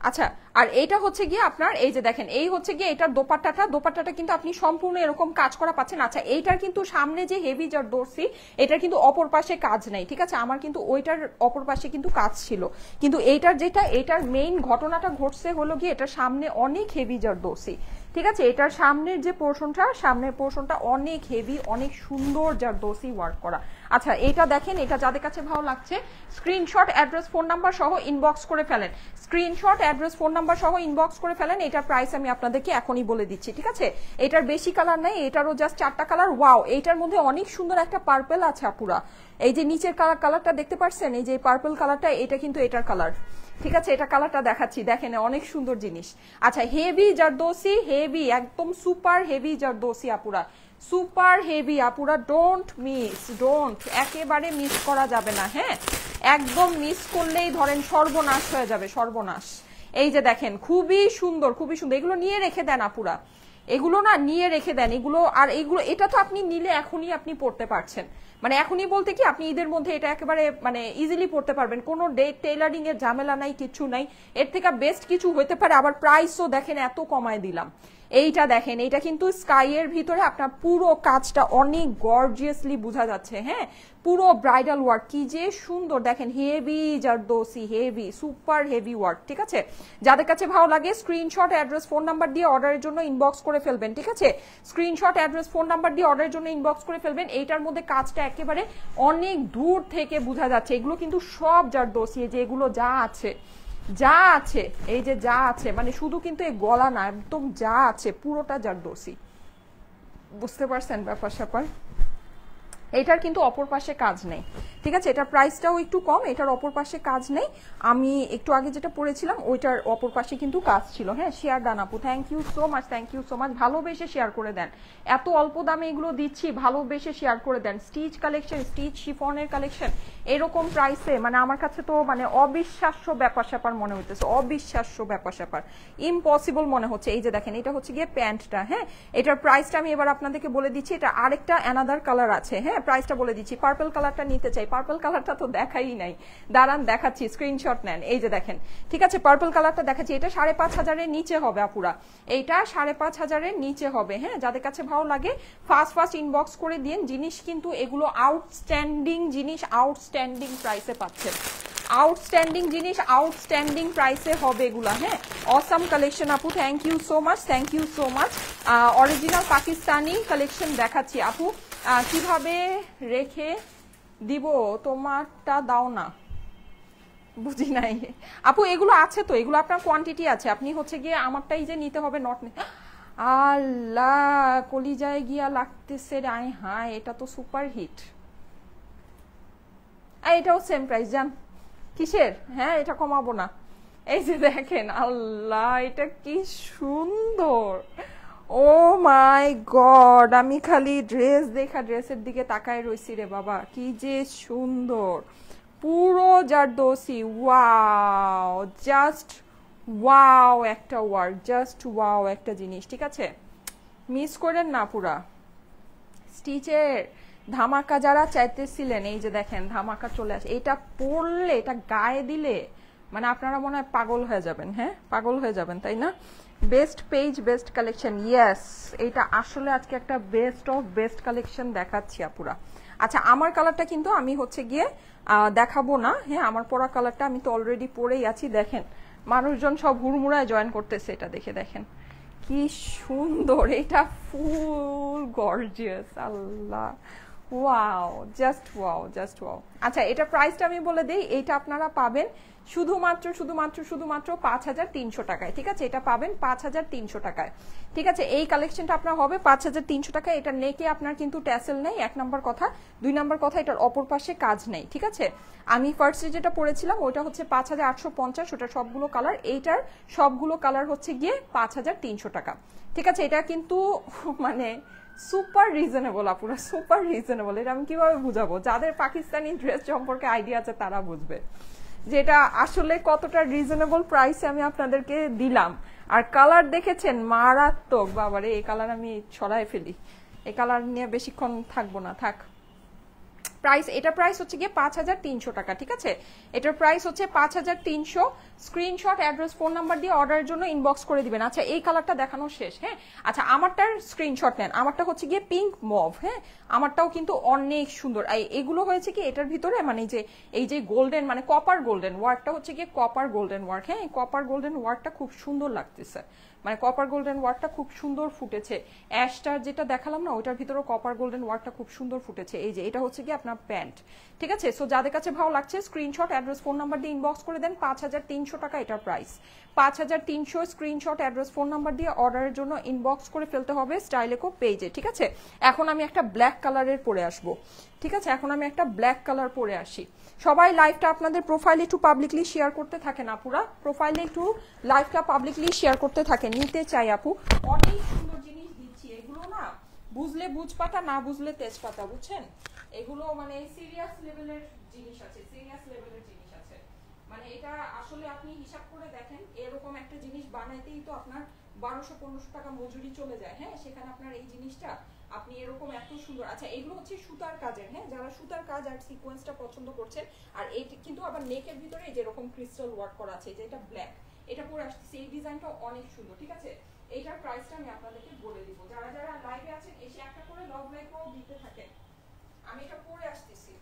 আচ্ছা। আর এইটা হচ্ছে গিয়ে আপনার এই যে দেখেন, এই হচ্ছে গিয়ে এটার দোপাট্টাটা কিন্তু আপনি সম্পূর্ণ এরকম কাজ করা পাচ্ছেন। আচ্ছা, এইটার কিন্তু সামনে যে হেভি জারদোসি, এটার কিন্তু অপর পাশে কাজ নাই, ঠিক আছে? আমার কিন্তু ওইটার অপর পাশে কিন্তু কাজ ছিল, কিন্তু এইটার যেটা এটার মেইন ঘটনাটা ঘটছে হলো গিয়ে এটার সামনে অনেক হেভি জারদোসি, ঠিক আছে? এটার সামনের যে পোর্শনটা অনেক হেভি, অনেক সুন্দর জারদোসি ওয়ার্ক করা। আচ্ছা, এটা দেখেন, এটা যাদের কাছে ভালো লাগছে স্ক্রিনশট, অ্যাড্রেস, ফোন নাম্বার সহ ইনবক্স করে ফেলেন। স্ক্রিনশট, অ্যাড্রেস, ফোন নাম্বার সহ ইনবক্স করে ফেলেন। এটার প্রাইস আমি আপনাদেরকে এখনই বলে দিচ্ছি, ঠিক আছে? এটার বেশি কালার নাই, এটারও জাস্ট 4টা কালার। ওয়াও, এইটার মধ্যে অনেক সুন্দর একটা পার্পল আছে আপুরা, এই যে নিচের কালারটা দেখতে পাচ্ছেন, এই যে পার্পল কালারটা, এটা কিন্তু এটার কালার, ঠিক আছে? এটা কালারটা দেখাচ্ছি, দেখেন অনেক সুন্দর জিনিস। আচ্ছা, হেভি জারদোসি, হেভি একদম সুপার হেভি জারদোসি আপুরা, সুপার হেভি আপুরা, ডোন্ট একেবারে মিস করা যাবে না, হ্যাঁ। একদম মিস করলেই ধরেন সর্বনাশ হয়ে যাবে, সর্বনাশ। এই যে দেখেন খুবই সুন্দর, খুবই সুন্দর। এগুলো নিয়ে রেখে দেন আপুরা, এগুলো না নিয়ে রেখে দেন এগুলো। আর এগুলো এটা তো আপনি নিলে এখনই আপনি পড়তে পারছেন, মানে এখনই বলতে কি আপনি ঈদের মধ্যে এটা একেবারে মানে ইজিলি পড়তে পারবেন, কোনো টেইলারিং এর ঝামেলা নাই, কিছু নাই। এর থেকে বেস্ট কিছু হইতে পারে। আবার প্রাইসও দেখেন এত কমায় দিলাম। এইটা দেখেন, এটা কিন্তু স্কাই এর ভিতরে আপনার পুরো কাজটা অনেক গর্জিয়াসলি বোঝা যাচ্ছে। হ্যাঁ, পুরো ব্রাইডাল ওয়ার্ক, কি যে সুন্দর দেখেন, heavy zardozi, heavy super heavy work. ঠিক আছে, যাদের কাছে ভালো লাগে স্ক্রিনশট, অ্যাড্রেস, ফোন নাম্বার দিয়ে অর্ডারের জন্য ইনবক্স করে ফেলবেন। ঠিক আছে, স্ক্রিনশট, অ্যাড্রেস, ফোন নাম্বার দিয়ে অর্ডারের জন্য ইনবক্স করে ফেলবেন। এইটার মধ্যে কাজটা একেবারে অনেক দূর থেকে বোঝা যাচ্ছে। এগুলো কিন্তু সব জারদোসি, যে এগুলো যা আছে, যা আছে, এই যে যা আছে, মানে শুধু কিন্তু এই গলা না, একদম যা আছে পুরোটা জারদোসি। বুঝতে পারছেন ব্যাপার স্যাপার? এটার কিন্তু অপর পাশে কাজ নেই। ঠিক আছে, এটার প্রাইসটাও একটু কম, এটার অপর পাশে কাজ নেই। আমি একটু আগে যেটা পড়েছিলাম ওইটার অপর পাশে কিন্তু কাজ ছিল। হ্যাঁ, শেয়ার ডান আপু, thank you so much, thank you so much. ভালোবেসে শেয়ার করে দেন, এত অল্প দামে এগুলো দিচ্ছি, ভালোবেসে শেয়ার করে দেন। স্টিচ কালেকশন, স্টিচ শিফনের কালেকশন এরকম প্রাইসে, মানে আমার কাছে তো মানে অবিশ্বাস্য ব্যাপার স্যাপার মনে হইতেছে, অবিশ্বাস্য ব্যাপার স্যাপার, ইম্পসিবল মনে হচ্ছে। এই যে দেখেন, এটা হচ্ছে গিয়ে প্যান্টটা। হ্যাঁ, এটার প্রাইসটা আমি এবার আপনাদেরকে বলে দিচ্ছি। এটা আরেকটা অ্যানাদার কালার আছে। হ্যাঁ, প্রাইসটা বলে দিচ্ছি। পার্পল কালারটা নিতে চাই, পার্পল কালারটা তো দেখাই নাই, দাঁড়ান দেখাচ্ছি, স্ক্রিনশট নেন। এই যে দেখেন, ঠিক আছে, পার্পল কালারটা দেখাচ্ছি। এটা 5,500-এর নিচে হবে আপুরা, এইটা 5,500-এর নিচে হবে। হ্যাঁ, যাদের কাছে ভালো লাগে ফার্স্ট ফার্স্ট ইনবক্স করে দিন। জিনিস কিন্তু এগুলো আউটস্ট্যান্ডিং জিনিস, আউটস্ট্যান্ডিং প্রাইসে পাচ্ছেন, আউটস্ট্যান্ডিং জিনিস আউটস্ট্যান্ডিং প্রাইসে হবে এগুলা। হ্যাঁ, অসাম কালেকশন আপু, thank you so much, thank you so much. Original Pakistani collection দেখাচ্ছি আপু, কিভাবে রেখে দিব, তোমারটা দাও না, বুঝি নাই আপু। এগুলো আছে তো, এগুলো আপনার কোয়ান্টিটি আছে, আপনি হচ্ছে গিয়ে আমারটাই যে নিতে হবে নট। আল্লাহ, কলিজায় গিয়া লাগতেছে রে, হায় এটা তো সুপার হিট। এটাও সেম প্রাইস জান, কিসের? হ্যাঁ, এটা কমাবো না। এই যে দেখেন, আল্লাহ এটা কি সুন্দর, ও মাই গড, আমি খালি ড্রেস দেখা ড্রেসের দিকে তাকায় রইছি রে বাবা, কি যে সুন্দর, পুরো জারদোসি। ওয়াও, জাস্ট ওয়াও একটা ওয়ার্ক, জাস্ট ওয়াও একটা জিনিস। ঠিক আছে, মিস করেন না পুরা। স্টিচের ধামাকা যারা চাইতেছিলেন, এই যে দেখেন ধামাকা চলে আসে। এটা পরলে, এটা গায়ে দিলে মানে আপনারা মনে হয় পাগল হয়ে যাবেন। হ্যাঁ, পাগল হয়ে যাবেন, তাই না? Best page, best collection, yes, এটা আসলে আজকে একটা বেস্ট অফ বেস্ট কালেকশন দেখাচ্ছি আপুরা। আচ্ছা, আমার কালারটা কিন্তু আমি হচ্ছে গিয়ে দেখাবো না। হ্যাঁ, আমার পরা কালারটা আমি তো অলরেডি পরেই আছি। দেখেন মানুষজন সব হুড়মুড়ায় জয়েন করতেছে, এটা দেখে দেখেন কি সুন্দর, এটা ফুল গর্জিয়াস। আল্লাহ, wow, just wow, just wow. আচ্ছা, এটা প্রাইসটা আমি বলে দিই, এটা আপনারা পাবেন শুধুমাত্র শুধুমাত্র শুধুমাত্র 5,300 টাকায়। ঠিক আছে, এটা পাবেন 5,300 টাকায়। ঠিক আছে, এই কালেকশনটা আপনার হবে 5,300 টাকায়। এটা নেকে আপনার কিন্তু ট্যাসেল নেই, এক নম্বর কথা। দুই নম্বর কথা, এটার অপর পাশে কাজ নেই। ঠিক আছে, আমি ফার্স্টে যেটা পড়েছিলাম ওটা হচ্ছে 5,850, ওটা সবগুলো কালার। এইটার সবগুলো কালার হচ্ছে গিয়ে 5,300 টাকা। ঠিক আছে, এটা কিন্তু মানে সুপার রিজনেবল আপুরা, সুপার রিজনেবল। এটা আমি কিভাবে বুঝাবো, যাদের পাকিস্তানি ড্রেস সম্পর্কে আইডিয়া আছে তারা বুঝবে যেটা আসলে কতটা রিজনেবল প্রাইসে আমি আপনাদেরকে দিলাম। আর কালার দেখেছেন, মারাত্মক। বাবারে, এই কালার আমি ছড়াই ফেলি, এই কালার নিয়ে বেশিক্ষণ থাকবো না, থাক। প্রাইস, এটা প্রাইস হচ্ছে গিয়ে 5,300 টাকা। ঠিক আছে, এটার প্রাইস হচ্ছে 5,300। স্ক্রিনশট, অ্যাড্রেস, ফোন নাম্বার দিয়ে অর্ডারের জন্য ইনবক্স করে দিবেন। আচ্ছা, এই কালারটা দেখানো শেষ। হ্যাঁ, আচ্ছা, আমারটার স্ক্রিনশট নেন। আমারটা হচ্ছে গিয়ে পিঙ্ক মভ। হ্যাঁ, আমারটাও কিন্তু অনেক সুন্দর। এগুলো হয়েছে কি এটার ভিতরে, মানে এই যে গোল্ডেন, মানে কপার গোল্ডেন ওয়ার্কটা হচ্ছে গিয়ে কপার গোল্ডেন ওয়ার্ক। হ্যাঁ, কপার গোল্ডেন ওয়ার্কটা খুব সুন্দর লাগতেছে, মানে কপার গোল্ডেন ওয়ার্কটা খুব সুন্দর ফুটেছে। অ্যাশটার যেটা দেখালাম না, ওইটার ভিতরে কপার গোল্ডেন ওয়ার্কটা খুব সুন্দর ফুটেছে। এই যে এটা হচ্ছে কি আপনার প্যান্ট। ঠিক আছে, সো যাদের কাছে ভালো লাগছে স্ক্রিনশট, অ্যাড্রেস, ফোন নাম্বার দিয়ে ইনবক্স করে দেন। 5,300 টাকা এটার price, 5,300। Screenshot, address, phone number দিয়ে অর্ডারের জন্য ইনবক্স করে ফেলতে হবে স্টাইলেকো পেজে। ঠিক আছে, এখন আমি একটা ব্ল্যাক কালারের পরে আসবো। ঠিক আছে, এখন আমি একটা ব্ল্যাক কালার পরে আসি। সবাই লাইভটা আপনাদের প্রোফাইলে একটু পাবলিকলি শেয়ার করতে থাকেন আপুরা, প্রোফাইলে একটু লাইভটা পাবলিকলি শেয়ার করতে থাকেন। নিতে চাই আপু, অনেক সুন্দর জিনিস দিচ্ছি। এগুলো না বুঝলে বুঝপাতা, না বুঝলে তেজপাতা, বুঝছেন? এগুলো মানে সিরিয়াস লেভেলের জিনিস আছে, সিরিয়াস লেভেলের জিনিস আছে। মানে এটা আসলে আপনি হিসাব করে দেখেন, এরকম একটা জিনিস বানাইতেই তো আপনার 1,200-1,500 টাকা মজুরি চলে যায়। হ্যাঁ, সেখানে আপনার এই জিনিসটা আপনি এরকম এত সুন্দর। আচ্ছা এগুলো হচ্ছে সুতার কাজের, হ্যাঁ যারা সুতার কাজ আর সিকোয়েন্সটা পছন্দ করছেন। আর এই কিন্তু আবার নেকের ভিতরে যেরকম ক্রিস্টাল ওয়ার্ক করা আছে, যেটা ব্ল্যাক, এটা পরে আসছে, এই ডিজাইনটা অনেক সুন্দর। ঠিক আছে, এইটার প্রাইসটা আমি আপনাদেরকে বলে দিব। যারা যারা লাইভে আছেন এসে একটা করে লাভ লাইকও দিতে থাকেন, আমি এটা পরে আসতেছি।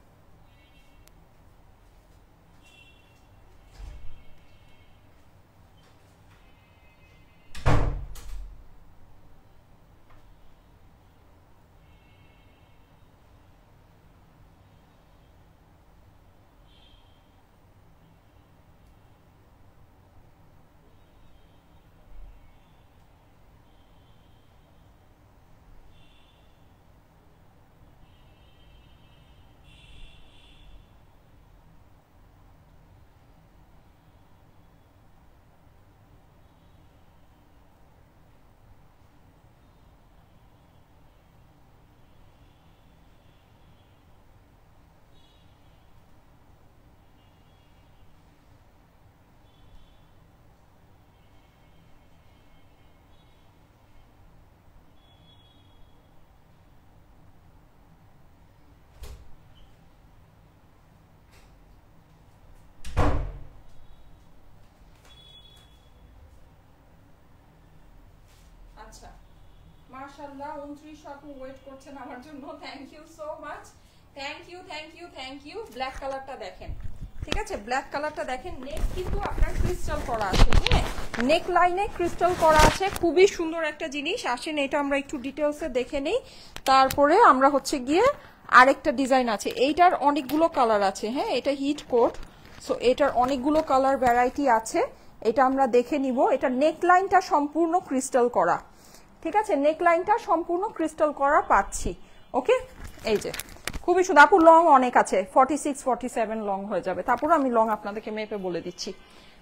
আচ্ছা মাশাআল্লাহ 29 আপু ওয়েট করছেন আমার জন্য, thank you so much, thank you thank you thank you. Black কালারটা দেখেন, ঠিক আছে ব্ল্যাক কালারটা দেখেন। নেক কিন্তু আপনার ক্রিস্টাল করা আছে, হ্যাঁ নেক লাইনে ক্রিস্টাল করা আছে, খুবই সুন্দর একটা জিনিস। আসেন এটা আমরা একটু ডিটেলসে দেখে নেই, তারপরে আমরা হচ্ছে গিয়ে আরেকটা ডিজাইন আছে, এইটার অনেকগুলো কালার আছে, হ্যাঁ এটা হিট কোট, সো এটার অনেকগুলো কালার ভ্যারাইটি আছে, এটা আমরা দেখে নিব। এটা নেক লাইনটা সম্পূর্ণ ক্রিস্টাল করা, ঠিক আছে নেক লাইনটা সম্পূর্ণ ক্রিস্টাল করা পাচ্ছি। ওকে এই যে খুবই সুন্দর। আপু লং অনেক আছে, 46 47 লং হয়ে যাবে, তারপর আমি লং আপনাদেরকে মেপে বলে দিচ্ছি।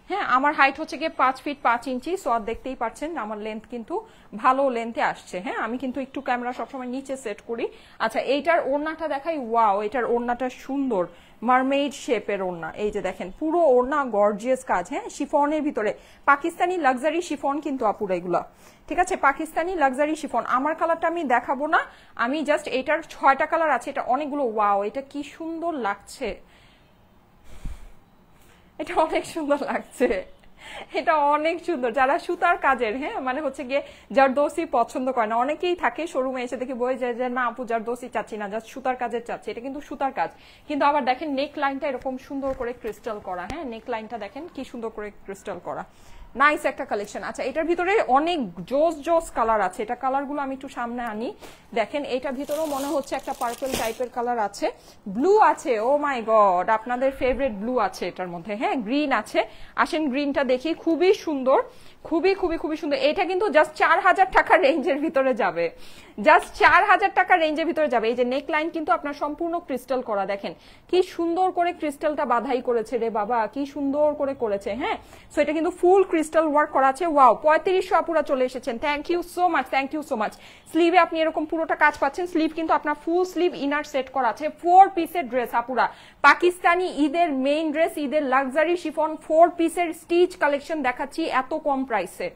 হ্যাঁ আমার হাইট হচ্ছে গিয়ে 5 ফিট 5 ইঞ্চি, সো আর দেখতেই পাচ্ছেন আমার লেন্থ কিন্তু ভালো লেন্থে আসছে। হ্যাঁ আমি কিন্তু একটু ক্যামেরা সবসময় নিচে সেট করি। আচ্ছা এইটার ওড়নাটা দেখাই, ওয়াও এটার ওড়নাটা সুন্দর, মারমেইড শেপের ওড়না, এই যে দেখেন পুরো ওড়না গর্জিয়াস কাজ, হ্যাঁ শিফনের ভিতরে পাকিস্তানি লাক্সারি শিফন কিন্তু আপুরা এগুলা, ঠিক আছে পাকিস্তানি লাক্সারি শিফন। আমার কালারটা আমি দেখাবো না, আমি জাস্ট এটার 6টা কালার আছে, এটা অনেকগুলো, ওয়াও এটা কি সুন্দর লাগছে, এটা অনেক সুন্দর লাগছে, এটা অনেক সুন্দর। যারা সুতার কাজের, হ্যাঁ মানে হচ্ছে গিয়ে জারদোসি পছন্দ করে না, অনেকেই থাকে শোরুমে এসে দেখে বই যায় যে না আপু জারদোসি চাচ্ছি না, জাস্ট সুতার কাজের চাচ্ছি, এটা কিন্তু সুতার কাজ। কিন্তু আবার দেখেন নেক লাইনটা এরকম সুন্দর করে ক্রিস্টাল করা, হ্যাঁ নেক লাইনটা দেখেন কি সুন্দর করে ক্রিস্টাল করা, নাইস একটা কালেকশন। আচ্ছা এটার ভিতরে অনেক জোস জোস কালার আছে, এটা কালারগুলো আমি একটু সামনে আনি, দেখেন এটার ভিতরেও মনে হচ্ছে একটা পার্পল টাইপের কালার আছে, ব্লু আছে, ও মাই গড আপনাদের ফেভারিট ব্লু আছে এটার মধ্যে, হ্যাঁ গ্রিন আছে, আসেন গ্রিনটা দেখি, খুবই সুন্দর, খুবই খুবই খুবই সুন্দর। এটা কিন্তু জাস্ট 4000 টাকা রেঞ্জের ভিতরে যাবে, জাস্ট 4000 টাকা রেঞ্জের ভিতরে যাবে। এই যে নেক লাইন কিন্তু আপনার সম্পূর্ণ ক্রিস্টাল করা, দেখেন কি সুন্দর করে ক্রিস্টালটা বাধাই করেছে রে বাবা, কি সুন্দর করে করেছে, হ্যাঁ সো এটা কিন্তু ফুল ক্রিস্টাল ওয়ার্ক করা আছে। ওয়াও 3500 আপুরা চলে এসেছেন, thank you so much, thank you so much. স্লিভে আপনি এরকম পুরোটা কাজ পাচ্ছেন, স্লিভ কিন্তু আপনার ফুল স্লিভ ইনার সেট করা আছে, 4 পিসের ড্রেস আপুরা, পাকিস্তানি ঈদের মেইন ড্রেস, ঈদের লাক্সারি শিফন 4 পিসের স্টিচ কালেকশন দেখাচ্ছি এত কম প্রাইসে,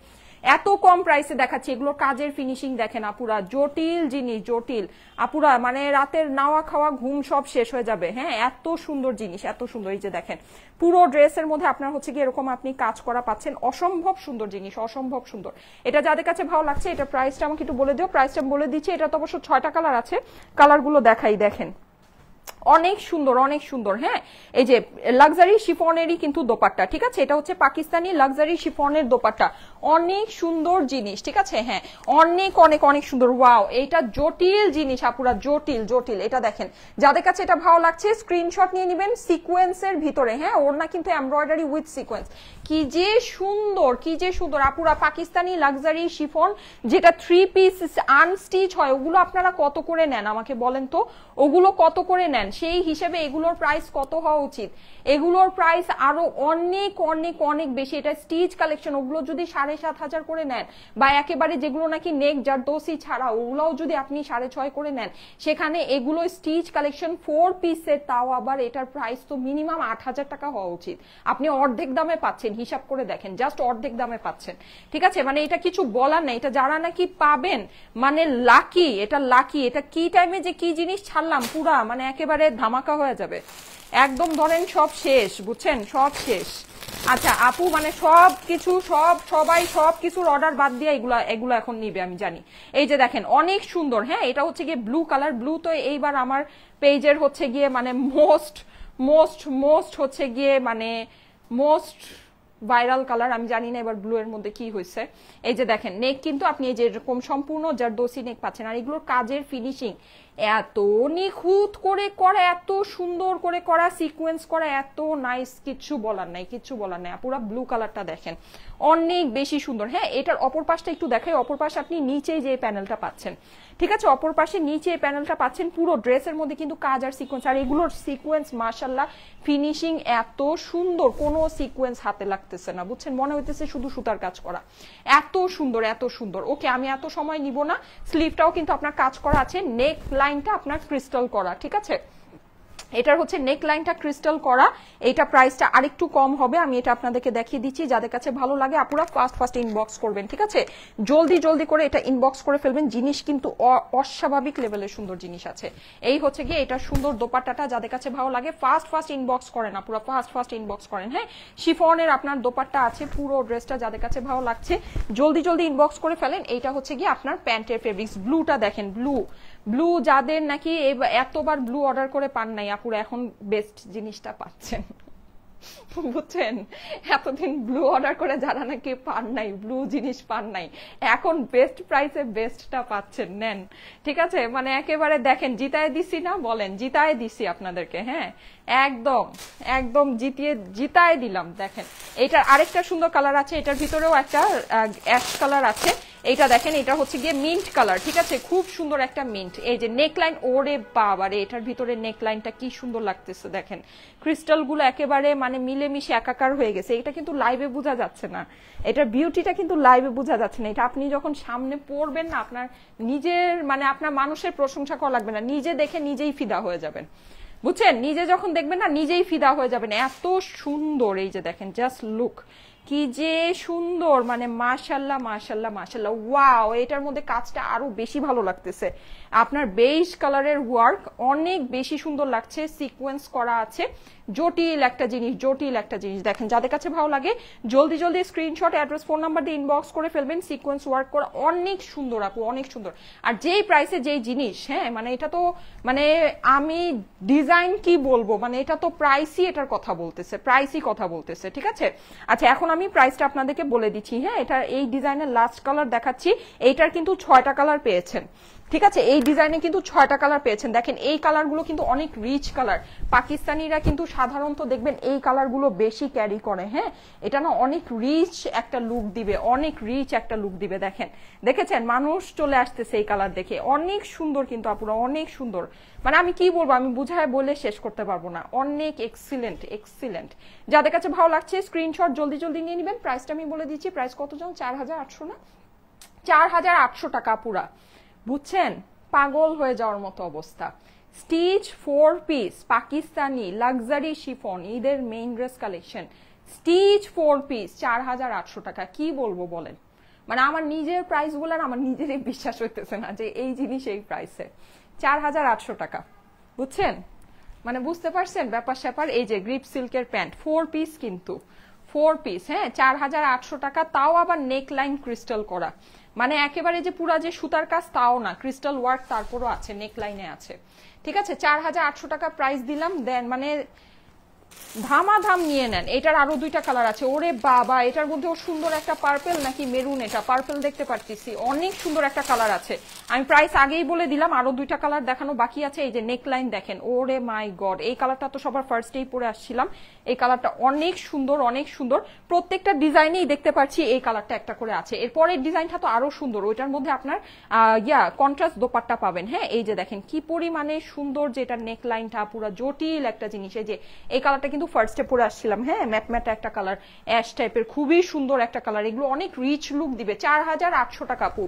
এত কম প্রাইসে দেখাচ্ছি। এগুলো কাজের ফিনিশিং দেখেন আপুরা, জটিল জিনিস, জটিল আপুরা, মানে রাতের নাওয়া খাওয়া ঘুম সব শেষ হয়ে যাবে, হ্যাঁ এত সুন্দর জিনিস, এত সুন্দর। এই যে দেখেন পুরো ড্রেসের মধ্যে আপনার হচ্ছে কি এরকম আপনি কাজ করা পাচ্ছেন, অসম্ভব সুন্দর জিনিস, অসম্ভব সুন্দর। এটা যাদের কাছে ভালো লাগছে, এটা প্রাইসটা আমাকে একটু বলে দিও, প্রাইসটা বলে দিচ্ছি। এটা তো অবশ্য 6টা কালার আছে, কালারগুলো দেখাই, দেখেন অনেক সুন্দর, অনেক সুন্দর। হ্যাঁ এই যে লাক্সারি শিফনেরই কিন্তু দোপাট্টা, ঠিক আছে এটা হচ্ছে পাকিস্তানি লাক্সারি শিফনের দোপাট্টা, অনেক সুন্দর জিনিস, ঠিক আছে হ্যাঁ অনেক অনেক অনেক সুন্দর। ওয়াও এটা জটিল জিনিস আপুরা, জটিল জটিল। এটা দেখেন যাদের কাছে এটা ভালো লাগছে স্ক্রিনশট নিয়ে নেবেন, সিকোয়েন্সের ভিতরে, হ্যাঁ ওড়না কিন্তু এমব্রয়ডারি উইথ সিকোয়েন্স, কি যে সুন্দর, কি যে সুন্দর আপুরা। পাকিস্তানি লাক্সারি শিফন যেটা 3 পিস আনস্টিচ হয়, ওগুলো আপনারা কত করে নেন আমাকে বলেন তো, ওগুলো কত করে নেন সেই হিসেবে এগুলোর প্রাইস কত হওয়া উচিত? এগুলোর প্রাইস আরো অনেক অনেক অনেক বেশি। এটা স্টিচ কালেকশন, ওগুলো যদি 7,500 করে নেন, বা একেবারে যেগুলো নাকি নেক জারদোসি ছাড়া ওগুলোও যদি আপনি 6.5 করে নেন, সেখানে এগুলো স্টিচ কালেকশন 4 পিসের, তাও আবার এটার প্রাইস তো মিনিমাম 8,000 টাকা হওয়া উচিত। আপনি অর্ধেক দামে পাচ্ছেন, হিসাব করে দেখেন, জাস্ট অর্ধেক দামে পাচ্ছেন। ঠিক আছে, মানে এটা কিছু বলার নেই। এটা যারা নাকি পাবেন মানে লাকি, এটা লাকি। এটা কি টাইমে যে কি জিনিস ছাড়লাম, পুরা মানে একেবারে ধামাকা হয়ে যাবে একদম। ধরেন সব শেষ, বুঝছেন, সব শেষ। আচ্ছা আপু, মানে সব কিছু সবাই সব কিছুর অর্ডার বাদ দিয়ে এগুলো এখন নিবে আমি জানি। এই যে দেখেন অনেক সুন্দর। হ্যাঁ, এটা হচ্ছে গিয়ে ব্লু কালার। ব্লু তো এইবার আমার পেজের হচ্ছে গিয়ে মানে মোস্ট হচ্ছে গিয়ে মানে মোস্ট ভাইরাল কালার। আমি জানি না এবার ব্লু এর মধ্যে কি হয়েছে। এই যে দেখেন নেক কিন্তু আপনি এই যে এরকম সম্পূর্ণ জারদোসি নেক পাচ্ছেন। আর এগুলোর কাজের ফিনিশিং এত নিখুঁত করে করা, এত সুন্দর করে করা, সিকোয়েন্স করা, এত নাইস, কিচ্ছু বলার নাই, কিচ্ছু বলার নাই। পুরো ব্লু কালারটা দেখেন অনেক বেশি সুন্দর। হ্যাঁ, এটার অপর পাশটা একটু দেখাই। অপর পাশে আপনি নিচে যে প্যানেলটা পাচ্ছেন, ঠিক আছে, অপর পাশে নিচে প্যানেলটা পাচ্ছেন। পুরো ড্রেসের মধ্যে কিন্তু কাজ আর সিকোয়েন্স। আর এগুলোর সিকোয়েন্স মাশাআল্লাহ ফিনিশিং এত সুন্দর, কোনো সিকোয়েন্স হাতে লাগতেছে না, বুঝছেন, মনে হইতেছে শুধু সুতার কাজ করা। এত সুন্দর, এত সুন্দর। ওকে, আমি এত সময় নিব না। স্লিভটাও কিন্তু আপনার কাজ করা আছে, নেক লাইনটা আপনার ক্রিস্টাল করা, ঠিক আছে। এটার হচ্ছে নেক লাইনটা ক্রিস্টাল করা। এটা প্রাইসটা আরেকটু কম হবে, আমি এটা আপনাদেরকে দেখিয়ে দিচ্ছি। যাদের কাছে ভালো লাগে আপুরা ফার্স্ট ইনবক্স করবেন, ঠিক আছে, জলদি করে এটা ইনবক্স করে ফেলবেন। জিনিস কিন্তু অস্বাভাবিক লেভেলের সুন্দর জিনিস আছে। এই হচ্ছে গিয়ে এটা সুন্দর দোপাট্টাটা, যাদের কাছে ভালো লাগে ফার্স্ট ইনবক্স করেন আপুরা, ফার্স্ট ইনবক্স করেন। হ্যাঁ, শিফনের আপনার দোপাট্টা আছে, পুরো ড্রেসটা যাদের কাছে ভালো লাগছে জলদি ইনবক্স করে ফেলেন। এইটা হচ্ছে গিয়ে আপনার প্যান্টের ফেব্রিক্স। ব্লুটা দেখেন, ব্লু যাদের নাকি এতবার ব্লু অর্ডার করে পান নাই আপুরা, এখন বেস্ট জিনিসটা পাচ্ছেন, বুঝছেন। এতদিন ব্লু অর্ডার করে যারা নাকি পান নাই, ব্লু জিনিস পান নাই, এখন বেস্ট প্রাইসে বেস্টটা পাচ্ছেন, নেন, ঠিক আছে। মানে একেবারে দেখেন জিতায় দিছি না, বলেন জিতায় দিছি আপনাদেরকে। হ্যাঁ, একদম জিতায় দিলাম। দেখেন এটার আরেকটা সুন্দর কালার আছে, এটার ভিতরেও একটা অ্যাশ কালার আছে। এইটা দেখেন, এটা হচ্ছে গিয়ে মিন্ট কালার, ঠিক আছে, খুব সুন্দর একটা মিন্ট। এই যে নেকলাইন, ওরে বাবারে, এটার ভিতরে নেকলাইনটা কি সুন্দর লাগতেছে দেখেন। ক্রিস্টাল গুলো একেবারে মানে মিলেমিশে একাকার হয়ে গেছে। এটা কিন্তু লাইভে বোঝা যাচ্ছে না, এটার বিউটিটা কিন্তু লাইভে বোঝা যাচ্ছে না। এটা আপনি যখন সামনে পড়বেন না, আপনার নিজের মানে আপনার মানুষের প্রশংসা করা লাগবে না, নিজে দেখে নিজেই ফিদা হয়ে যাবেন, বুঝছেন। নিজে যখন দেখবেন না, নিজেই ফিদা হয়ে যাবেন, এত সুন্দর। এই যে দেখেন, জাস্ট লুক, কি যে সুন্দর, মানে মাশাল্লাহ মাশাল্লাহ মাশাল্লাহ। ওয়াও, এটার মধ্যে কাজটা আরো বেশি ভালো লাগতেছে। আপনার বেজ কালারের ওয়ার্ক অনেক বেশি সুন্দর লাগছে, সিকোয়েন্স করা আছে, জটিল একটা জিনিস দেখেন। যাদের কাছে ভালো লাগে জলদি স্ক্রিনশট, অ্যাড্রেস, ফোন নাম্বার দিয়ে ইনবক্স করে ফেলবেন। সিকোয়েন্স ওয়ার্ক করা অনেক সুন্দর আপু, অনেক সুন্দর। আর যেই প্রাইসে যেই জিনিস, হ্যাঁ, মানে এটা তো মানে আমি ডিজাইন কি বলবো, মানে এটা তো প্রাইসই এটার কথা বলতেছে, ঠিক আছে। আচ্ছা, এখন আমি প্রাইসটা আপনাদেরকে বলে দিচ্ছি। হ্যাঁ, এটা এই ডিজাইনের লাস্ট কালার দেখাচ্ছি। এইটার কিন্তু 6টা কালার পেয়েছেন, ঠিক আছে। এই ডিজাইনে কিন্তু 6টা কালার পেয়েছেন। দেখেন এই কালারগুলো কিন্তু অনেক রিচ কালার। পাকিস্তানিরা কিন্তু সাধারণত দেখবেন এই কালারগুলো বেশি ক্যারি করে। হ্যাঁ, এটা না অনেক রিচ একটা লুক দিবে, দেখেন, দেখেছেন, মানুষ চলে আসতেছে এই কালার দেখে। অনেক সুন্দর কিন্তু আপুরা, অনেক সুন্দর। মানে আমি কি বলবো, আমি বুঝায় বলে শেষ করতে পারবো না। অনেক এক্সিলেন্ট। যাদের কাছে ভালো লাগছে স্ক্রিনশট জলদি নিয়ে নেবেন। প্রাইসটা আমি বলে দিচ্ছি, প্রাইস কত জন, 4,800 না, 4,800 টাকা পুরা, বুঝছেন, পাগল হয়ে যাওয়ার মতো অবস্থা। Stitch 4 piece Pakistani luxury chiffon, ঈদের main dress collection, stitch 4 piece 4,800 টাকা। কি বলবো বলেন, মানে আমার নিজের প্রাইস গুলার আমার নিজেরই বিশ্বাস হইতেছে না যে এই জিনিস এই প্রাইসে 4,800 টাকা, বুঝছেন, মানে বুঝতে পারছেন ব্যাপার স্যাপার। এই যে গ্রিপ সিল্কের প্যান্ট 4 পিস, কিন্তু 4 পিস, হ্যাঁ, 4,800 টাকা, তাও আবার নেক লাইন ক্রিস্টাল করা, মানে একেবারে যে পুরা যে সুতার কাজ তাও না, ক্রিস্টাল ওয়ার্ক তারপরও আছে, নেক লাইনে আছে, ঠিক আছে। 4,800 টাকা প্রাইস দিলাম। দেন মানে ধামাধাম নিয়ে নেন। এটার আরো দুইটা কালার আছে, ওরে বাবা এটার মধ্যেও সুন্দর একটা পার্পেল নাকি মেরুন, এটা পার্পেল দেখতে পারতেছি, অনেক সুন্দর একটা কালার আছে। আমি প্রাইস আগেই বলে দিলাম, আরো দুইটা কালার দেখানো বাকি আছে। এই যে নেকলাইন দেখেন, ওরে মাই গড, এই কালারটা তো সবার ফার্স্টেই পরে আসছিলাম। এই কালারটা অনেক সুন্দর, অনেক সুন্দর, প্রত্যেকটা ডিজাইনেই দেখতে পাচ্ছি এই কালারটা একটা করে আছে। এরপরের ডিজাইনটা তো আরো সুন্দর, ওইটার মধ্যে আপনার কন্ট্রাস্ট দোপাট্টা পাবেন। হ্যাঁ এই যে দেখেন কি পরিমাণে সুন্দর, যেটা নেকলাইনটা পুরো জটিল একটা জিনিস। এই যে এই কালারটা কিন্তু ফার্স্টে পরে আসছিলাম, হ্যাঁ ম্যাটম্যাটা একটা কালার, অ্যাশ টাইপের, খুবই সুন্দর একটা কালার। এগুলো অনেক রিচ লুক দিবে। 4800 টাকা আপু,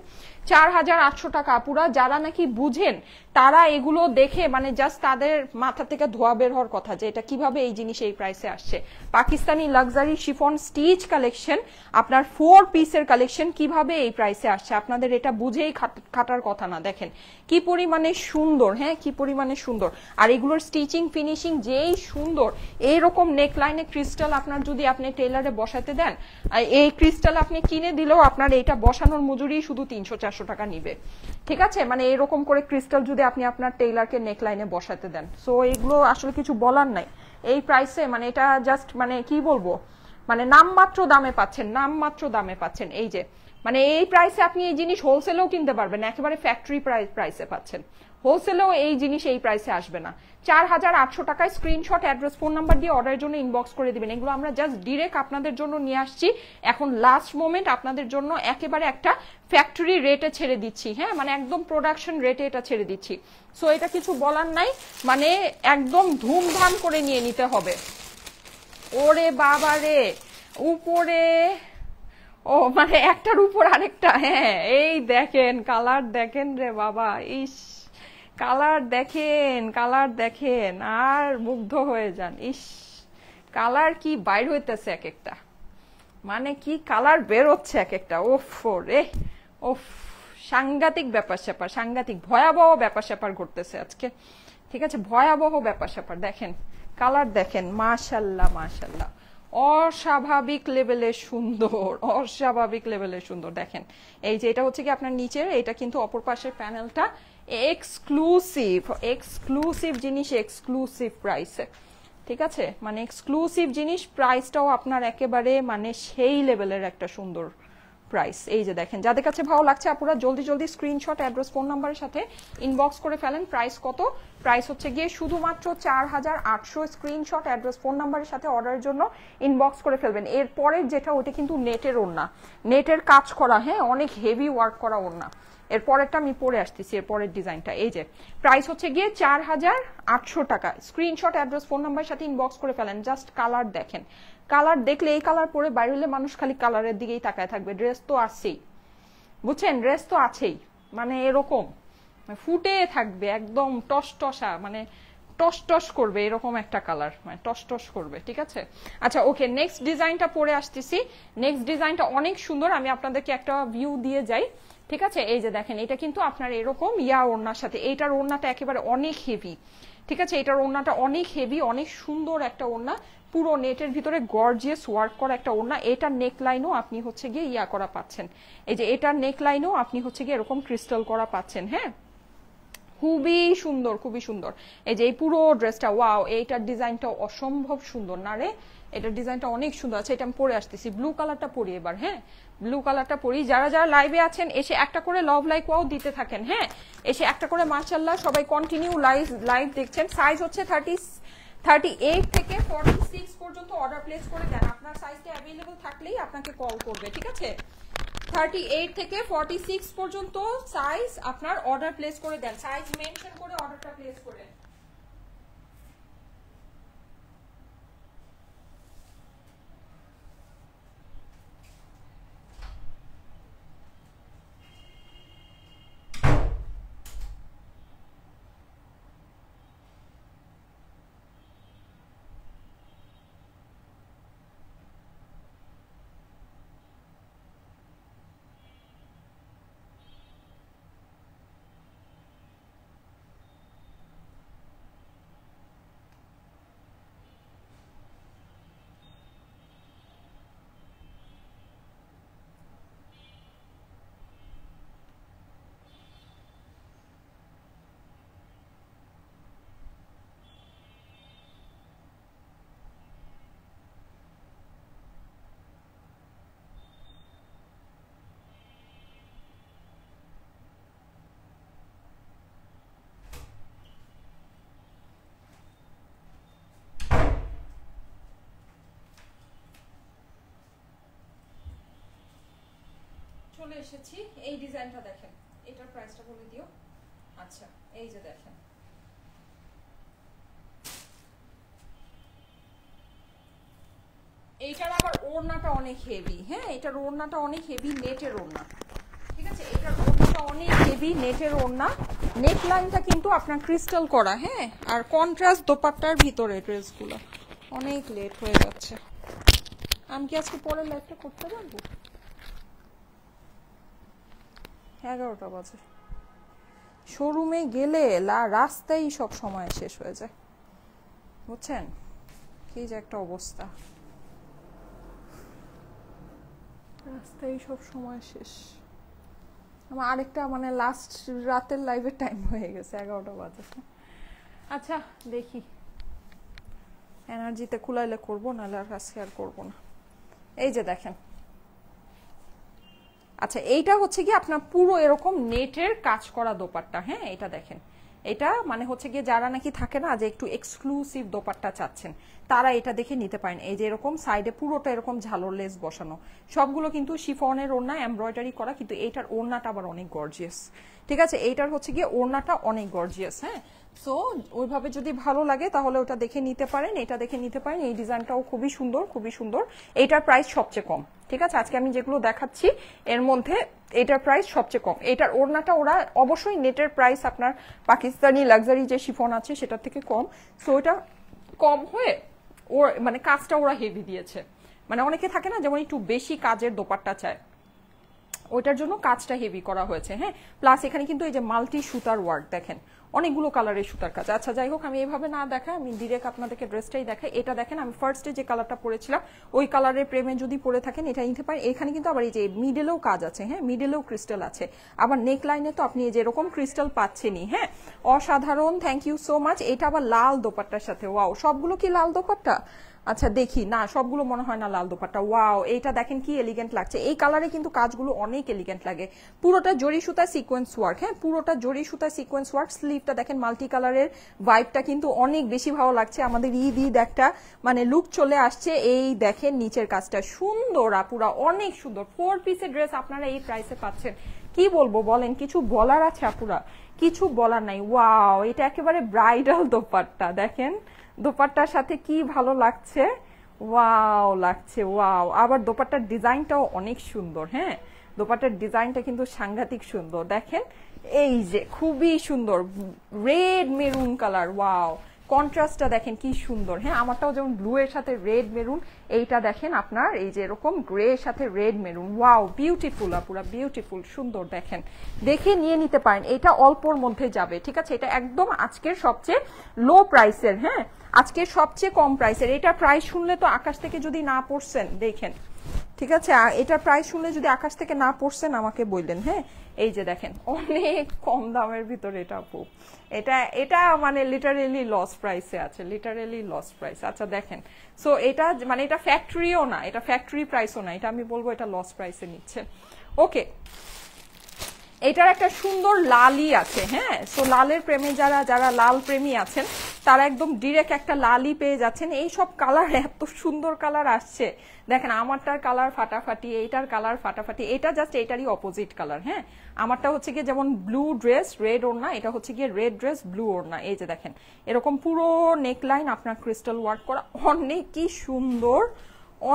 4800 টাকা আপুরা। যারা নাকি বুঝেন তারা এগুলো দেখে মানে জাস্ট তাদের মাথা থেকে ধোয়া বের হওয়ার কথা যে এটা কিভাবে এই জিনিস এই প্রাইসে আসছে। Pakistani luxury chiffon stitch collection, আপনার 4 পিসের কালেকশন কিভাবে এই প্রাইসে আসছে আপনাদের এটা বুঝেই খাটার কথা না। দেখেন কি পরিমাণে সুন্দর, হ্যাঁ কি পরিমাণে সুন্দর। আর এগুলোর স্টিচিং ফিনিশিং যেই সুন্দর। এইরকম নেকলাইনে ক্রিস্টাল আপনার যদি আপনি টেইলারে বসাতে দেন, এই ক্রিস্টাল আপনি কিনে দিলেও আপনার এইটা বসানোর মজুরি শুধু 300-400 টাকা নিবে। ঠিক আছে, মানে এরকম করে ক্রিস্টাল যদি আপনি আপনার টেইলারকে নেকলাইনে বসাতে দেন, সো এগুলো আসলে কিছু বলার নাই এই প্রাইসে। মানে এটা জাস্ট মানে কি বলবো, মানে নামমাত্র দামে পাচ্ছেন, নামমাত্র দামে পাচ্ছেন। এই যে মানে এই প্রাইসে আপনি এই জিনিস হোলসেলেও কিনতে পারবেন, একেবারে ফ্যাক্টরি প্রাইসে পাচ্ছেন। হোলসেলেও এই জিনিস এই প্রাইসে আসবে না। 4800 টাকায় স্ক্রিনশট, অ্যাড্রেস, ফোন নাম্বার দিয়ে অর্ডারের জন্য ইনবক্স করে দিবেন। এগুলো আমরা জাস্ট ডিরেক্ট আপনাদের জন্য নিয়ে আসছি, এখন লাস্ট মোমেন্ট আপনাদের জন্য একেবারে একটা ফ্যাক্টরি রেটে ছেড়ে দিচ্ছি। হ্যাঁ মানে একদম প্রোডাকশন রেটে এটা ছেড়ে দিচ্ছি। সো এটা কিছু বলার নাই, মানে একদম ধুমধাম করে নিয়ে নিতে হবে। ওরে বাবা রে, উপরে ও মানে একটার উপর আরেকটা। হ্যাঁ এই দেখেন কালার দেখেন রে বাবা, ইস কালার দেখেন, কালার দেখেন আর মুগ্ধ হয়ে যান। ইস কালার কি বাইর হইতেছে এক একটা, মানে কি কালার বের হচ্ছে এক একটা। ওফ রে ওফ, সাংঘাতিক ব্যাপার স্যাপার, সাংঘাতিক ভয়াবহ ব্যাপার স্যাপার ঘটতেছে আজকে। ঠিক আছে, ভয়াবহ ব্যাপার স্যাপার। দেখেন কালার দেখেন, মাশাল্লাহ মাশাল্লাহ, অস্বাভাবিক লেভেলের সুন্দর, অস্বাভাবিক লেভেলের সুন্দর। দেখেন এই যে এটা হচ্ছে কি আপনার নিচের, এটা কিন্তু অপর পাশের প্যানেলটা এক্সক্লুসিভ, এক্সক্লুসিভ জিনিস এক্সক্লুসিভ প্রাইসে। ঠিক আছে, মানে এক্সক্লুসিভ জিনিস, প্রাইসটাও আপনার একেবারে মানে সেই লেভেলের একটা সুন্দর প্রাইস। এই যে দেখেন, যাদের কাছে ভালো লাগছে আপুরা জলদি জলদি স্ক্রিনশট, অ্যাড্রেস, ফোন নাম্বারের সাথে ইনবক্স করে ফেলেন। প্রাইস কত? প্রাইস হচ্ছে গিয়ে শুধুমাত্র 4800। স্ক্রিনশট, অ্যাড্রেস, ফোন নাম্বারের সাথে অর্ডারের জন্য ইনবক্স করে ফেলবেন। এরপরের যেটা ওটা কিন্তু নেটের ওড়না, নেটের কাজ করা, হ্যাঁ অনেক হেভি ওয়ার্ক করা ওড়না। এরপরেরটা আমি পরে আসতেছি, এরপরের ডিজাইনটা। এই যে প্রাইস হচ্ছে গিয়ে 4800 টাকা। স্ক্রিনশট, অ্যাড্রেস, ফোন নাম্বারের সাথে ইনবক্স করে ফেলেন। জাস্ট কালার দেখেন, কালার দেখলে এই কালার পরে বাইরে হলে মানুষ খালি কালারের দিকেই তাকায় থাকবে। ড্রেস তো আছেই, বুঝছেন, ড্রেস তো আছেই, মানে এরকম ফুটে থাকবে একদম টসটসা, মানে টস টস করবে এরকম একটা কালার, মানে টস টস করবে। ঠিক আছে, আচ্ছা ওকে, নেক্সট ডিজাইনটা পরে আসতেছি। নেক্সট ডিজাইনটা অনেক সুন্দর, আমি আপনাদেরকে একটা ভিউ দিয়ে যাই। ঠিক আছে, এই যে দেখেন এটা কিন্তু আপনার এরকম ওড়নার সাথে, এইটার ওড়নাটা একেবারে অনেক হেভি। ঠিক আছে, এটার ওড়নাটা অনেক হেভি, অনেক সুন্দর একটা ওড়না, পুরো নেটের ভিতরে গর্জিয়াস ওয়ার্ক করা একটা ওড়না। এটার নেক লাইনও আপনি হচ্ছে গিয়ে করা পাচ্ছেন। এই যে এটার নেক লাইনও আপনি হচ্ছে গিয়ে এরকম ক্রিস্টাল করা পাচ্ছেন। হ্যাঁ খুবই সুন্দর, খুবই সুন্দর। এই যে এই পুরো ড্রেসটা, ওয়াও, এইটার ডিজাইনটা অসম্ভব সুন্দর না রে, এটার ডিজাইনটা অনেক সুন্দর আছে। এটা আমি পরে আসতেছি, ব্লু কালারটা পরি এবার। হ্যাঁ ব্লু কালারটা পরি। যারা যারা লাইভে আছেন এসে একটা করে লাভ লাইক ওয়াও দিতে থাকেন। হ্যাঁ এসে একটা করে, মাশাআল্লাহ সবাই কন্টিনিউ লাইভ দেখছেন। সাইজ হচ্ছে 38 থেকে 46 পর্যন্ত অর্ডার প্লেস করে দেন। আপনার সাইজটা অ্যাভেলেবল থাকলেই আপনাকে কল করবে। ঠিক আছে, 38 থেকে 46 পর্যন্ত সাইজ আপনার অর্ডার প্লেস করে দেন, সাইজ মেনশন করে অর্ডারটা প্লেস করে। চলে এসেছি। এই ডিজাইনটা দেখেন, এটার প্রাইসটা বলে দিও। আচ্ছা, এই যে দেখেন, এইটার আবার ওড়নাটা অনেক হেভি। হ্যাঁ, এটার ওড়নাটা অনেক হেভি, নেটের ওড়না। ঠিক আছে, এটার ওড়নাটা অনেক হেভি, নেটের ওড়না। নেক লাইনটা কিন্তু আপনার ক্রিস্টাল করা। হ্যাঁ, আর কন্ট্রাস্ট দোপাট্টার ভিতরে ড্রেসগুলো। অনেক লেট হয়ে যাচ্ছে, আমি কি আজকে পরে লাইভটা করতে পারবো? 11টা বাজে। শোরুমে গেলে রাস্তায় সব সময় শেষ হয়ে যায়, বুঝছেন? কি যে একটা অবস্থা, রাস্তায় সব সময় শেষ। আমার আরেকটা মানে লাস্ট রাতের লাইভের টাইম হয়ে গেছে, 11টা বাজে। আচ্ছা দেখি, এনার্জিতে কুলাইলে করবো, নাহলে আর আজকে আর করবো না। এই যে দেখেন, আচ্ছা এইটা হচ্ছে কি আপনার পুরো এরকম নেটের কাজ করা দোপাট্টা। হ্যাঁ, এটা দেখেন, এটা মানে হচ্ছে গিয়ে যারা নাকি থাকে না যে একটু এক্সক্লুসিভ দোপাট্টা চাচ্ছেন, তারা এটা দেখে নিতে পারেন। এই যে এরকম সাইডে পুরোটা এরকম ঝালর লেস বসানো, সবগুলো কিন্তু শিফনের ওড়না, এমব্রয়ডারি করা, কিন্তু এইটার ওড়নাটা আবার অনেক গর্জিয়াস। ঠিক আছে, এইটার হচ্ছে গিয়ে ওড়নাটা অনেক গর্জিয়াস। হ্যাঁ, সো ওইভাবে যদি ভালো লাগে তাহলে ওটা দেখে নিতে পারেন, এটা দেখে নিতে পারেন। এই ডিজাইনটাও খুবই সুন্দর, খুবই সুন্দর। এইটার প্রাইস সবচেয়ে কম। ঠিক আছে, আজকে আমি যেগুলো দেখাচ্ছি এর মধ্যে এটার প্রাইস সবচেয়ে কম। এটার ওড়নাটা ওরা অবশ্যই নেটের প্রাইস আপনার পাকিস্তানি লাক্সারি যে শিফন আছে সেটার থেকে কম। সো এটা কম হয়ে ওর মানে কাজটা ওরা হেভি দিয়েছে। মানে অনেকে থাকে না যেমন একটু বেশি কাজের দোপাট্টা চায়, ওইটার জন্য কাজটা হেভি করা হয়েছে। হ্যাঁ, প্লাস এখানে কিন্তু এই যে মাল্টি সুতার ওয়ার্ক দেখেন, অনেকগুলো কালারের সুতার কাজ। আচ্ছা যাই হোক, আমি এইভাবে না দেখাই, আমি ডিরেক্ট আপনাদেরকে ড্রেসটাই দেখাই। এটা দেখেন, আমি ফার্স্টে যে কালারটা পরেছিলাম ওই কালারের প্রেমে যদি পরে থাকেন এটা নিতে পারেন। এখানে কিন্তু আবার এই যে মিডেলেও কাজ আছে। হ্যাঁ, মিডেলেও ক্রিস্টাল আছে, আবার নেক লাইনে তো আপনি যে এরকম ক্রিস্টাল পাচ্ছেনই। হ্যাঁ, অসাধারণ, থ্যাংক ইউ সো মাচ। এটা আবার লাল দোপাট্টার সাথে। ওয়াও, সবগুলো কি লাল দোপাট্টা? আচ্ছা দেখি, না সবগুলো মনে হয় না লাল দোপাট্টা। ওয়াও, এইটা দেখেন কি এলিগেন্ট লাগছে। এই কালারে কিন্তু কাজগুলো অনেক এলিগেন্ট লাগে। পুরোটা জরি সুতা সিকোয়েন্স ওয়ার্ক। হ্যাঁ, পুরোটা জরি সুতা সিকোয়েন্স ওয়ার্ক। স্লিভটা দেখেন মাল্টি কালারের, ভাইবটা কিন্তু অনেক বেশি ভালো লাগছে। আমাদের ঈদ ঈদ একটা মানে লুক চলে আসছে। এই দেখেন নিচের কাজটা সুন্দর, আপুরা অনেক সুন্দর। 4 পিসের ড্রেস আপনারা এই প্রাইসে পাচ্ছেন, কি বলবো বলেন? কিছু বলার আছে আপুরা? কিছু বলার নাই। ওয়াও, এটা একেবারে ব্রাইডাল দোপাট্টা। দেখেন দোপাট্টার সাথে কি ভালো লাগছে, ওয়াও লাগছে, ওয়াও। আবার দোপাট্টার ডিজাইনটাও অনেক সুন্দর। হ্যাঁ, দোপাট্টার ডিজাইনটা কিন্তু সাংঘাতিক সুন্দর। দেখেন এই যে খুবই সুন্দর, রেড মেরুন কালার। ওয়াও, কন্ট্রাস্টটা দেখেন কি সুন্দর। হ্যাঁ, আমারটাও যেমন ব্লু এর সাথে রেড মেরুন, এইটা দেখেন আপনার এই যে এরকম গ্রে এর সাথে রেড মেরুন। ওয়াও, বিউটিফুল আপুরা, বিউটিফুল, সুন্দর। দেখেন, দেখে নিয়ে নিতে পারেন, এটা অল্পর মধ্যে যাবে। ঠিক আছে, এটা একদম আজকের সবচেয়ে লো প্রাইসের। হ্যাঁ, আজকের সবচেয়ে কম প্রাইসের। এটা প্রাইস শুনলে তো আকাশ থেকে যদি না পড়ছেন দেখেন। ঠিক আছে, এটার প্রাইস শুনলে যদি আকাশ থেকে না পড়ছেন আমাকে বললেন। হ্যাঁ, এই যে দেখেন অনেক কম দামের ভিতরে এটা আপু, এটা এটা মানে লিটারেলি লস প্রাইসে আছে, লিটারেলি লস প্রাইস। আচ্ছা দেখেন, সো এটা মানে এটা ফ্যাক্টরিও না, এটা ফ্যাক্টরি প্রাইসও না, এটা আমি বলবো এটা লস প্রাইসে নিচ্ছে। ওকে, এটার একটা সুন্দর লালই আছে। হ্যাঁ, সো লালের প্রেমে যারা যারা লাল প্রেমী আছেন তারা একদম ডিরেক্ট একটা লালই পেয়ে যাচ্ছেন। এই সব কালার এত সুন্দর কালার আসছে। দেখেন আমারটার কালার ফাটাফাটি, এইটার কালার ফাটাফাটি, এটা জাস্ট এটারই অপোজিট কালার। হ্যাঁ, আমারটা হচ্ছে গিয়ে যেমন ব্লু ড্রেস রেড ওড়না, এটা হচ্ছে গিয়ে রেড ড্রেস ব্লু ওড়না। এই যে দেখেন এরকম পুরো নেকলাইন আপনার ক্রিস্টাল ওয়ার্ক করা, অনেকই সুন্দর,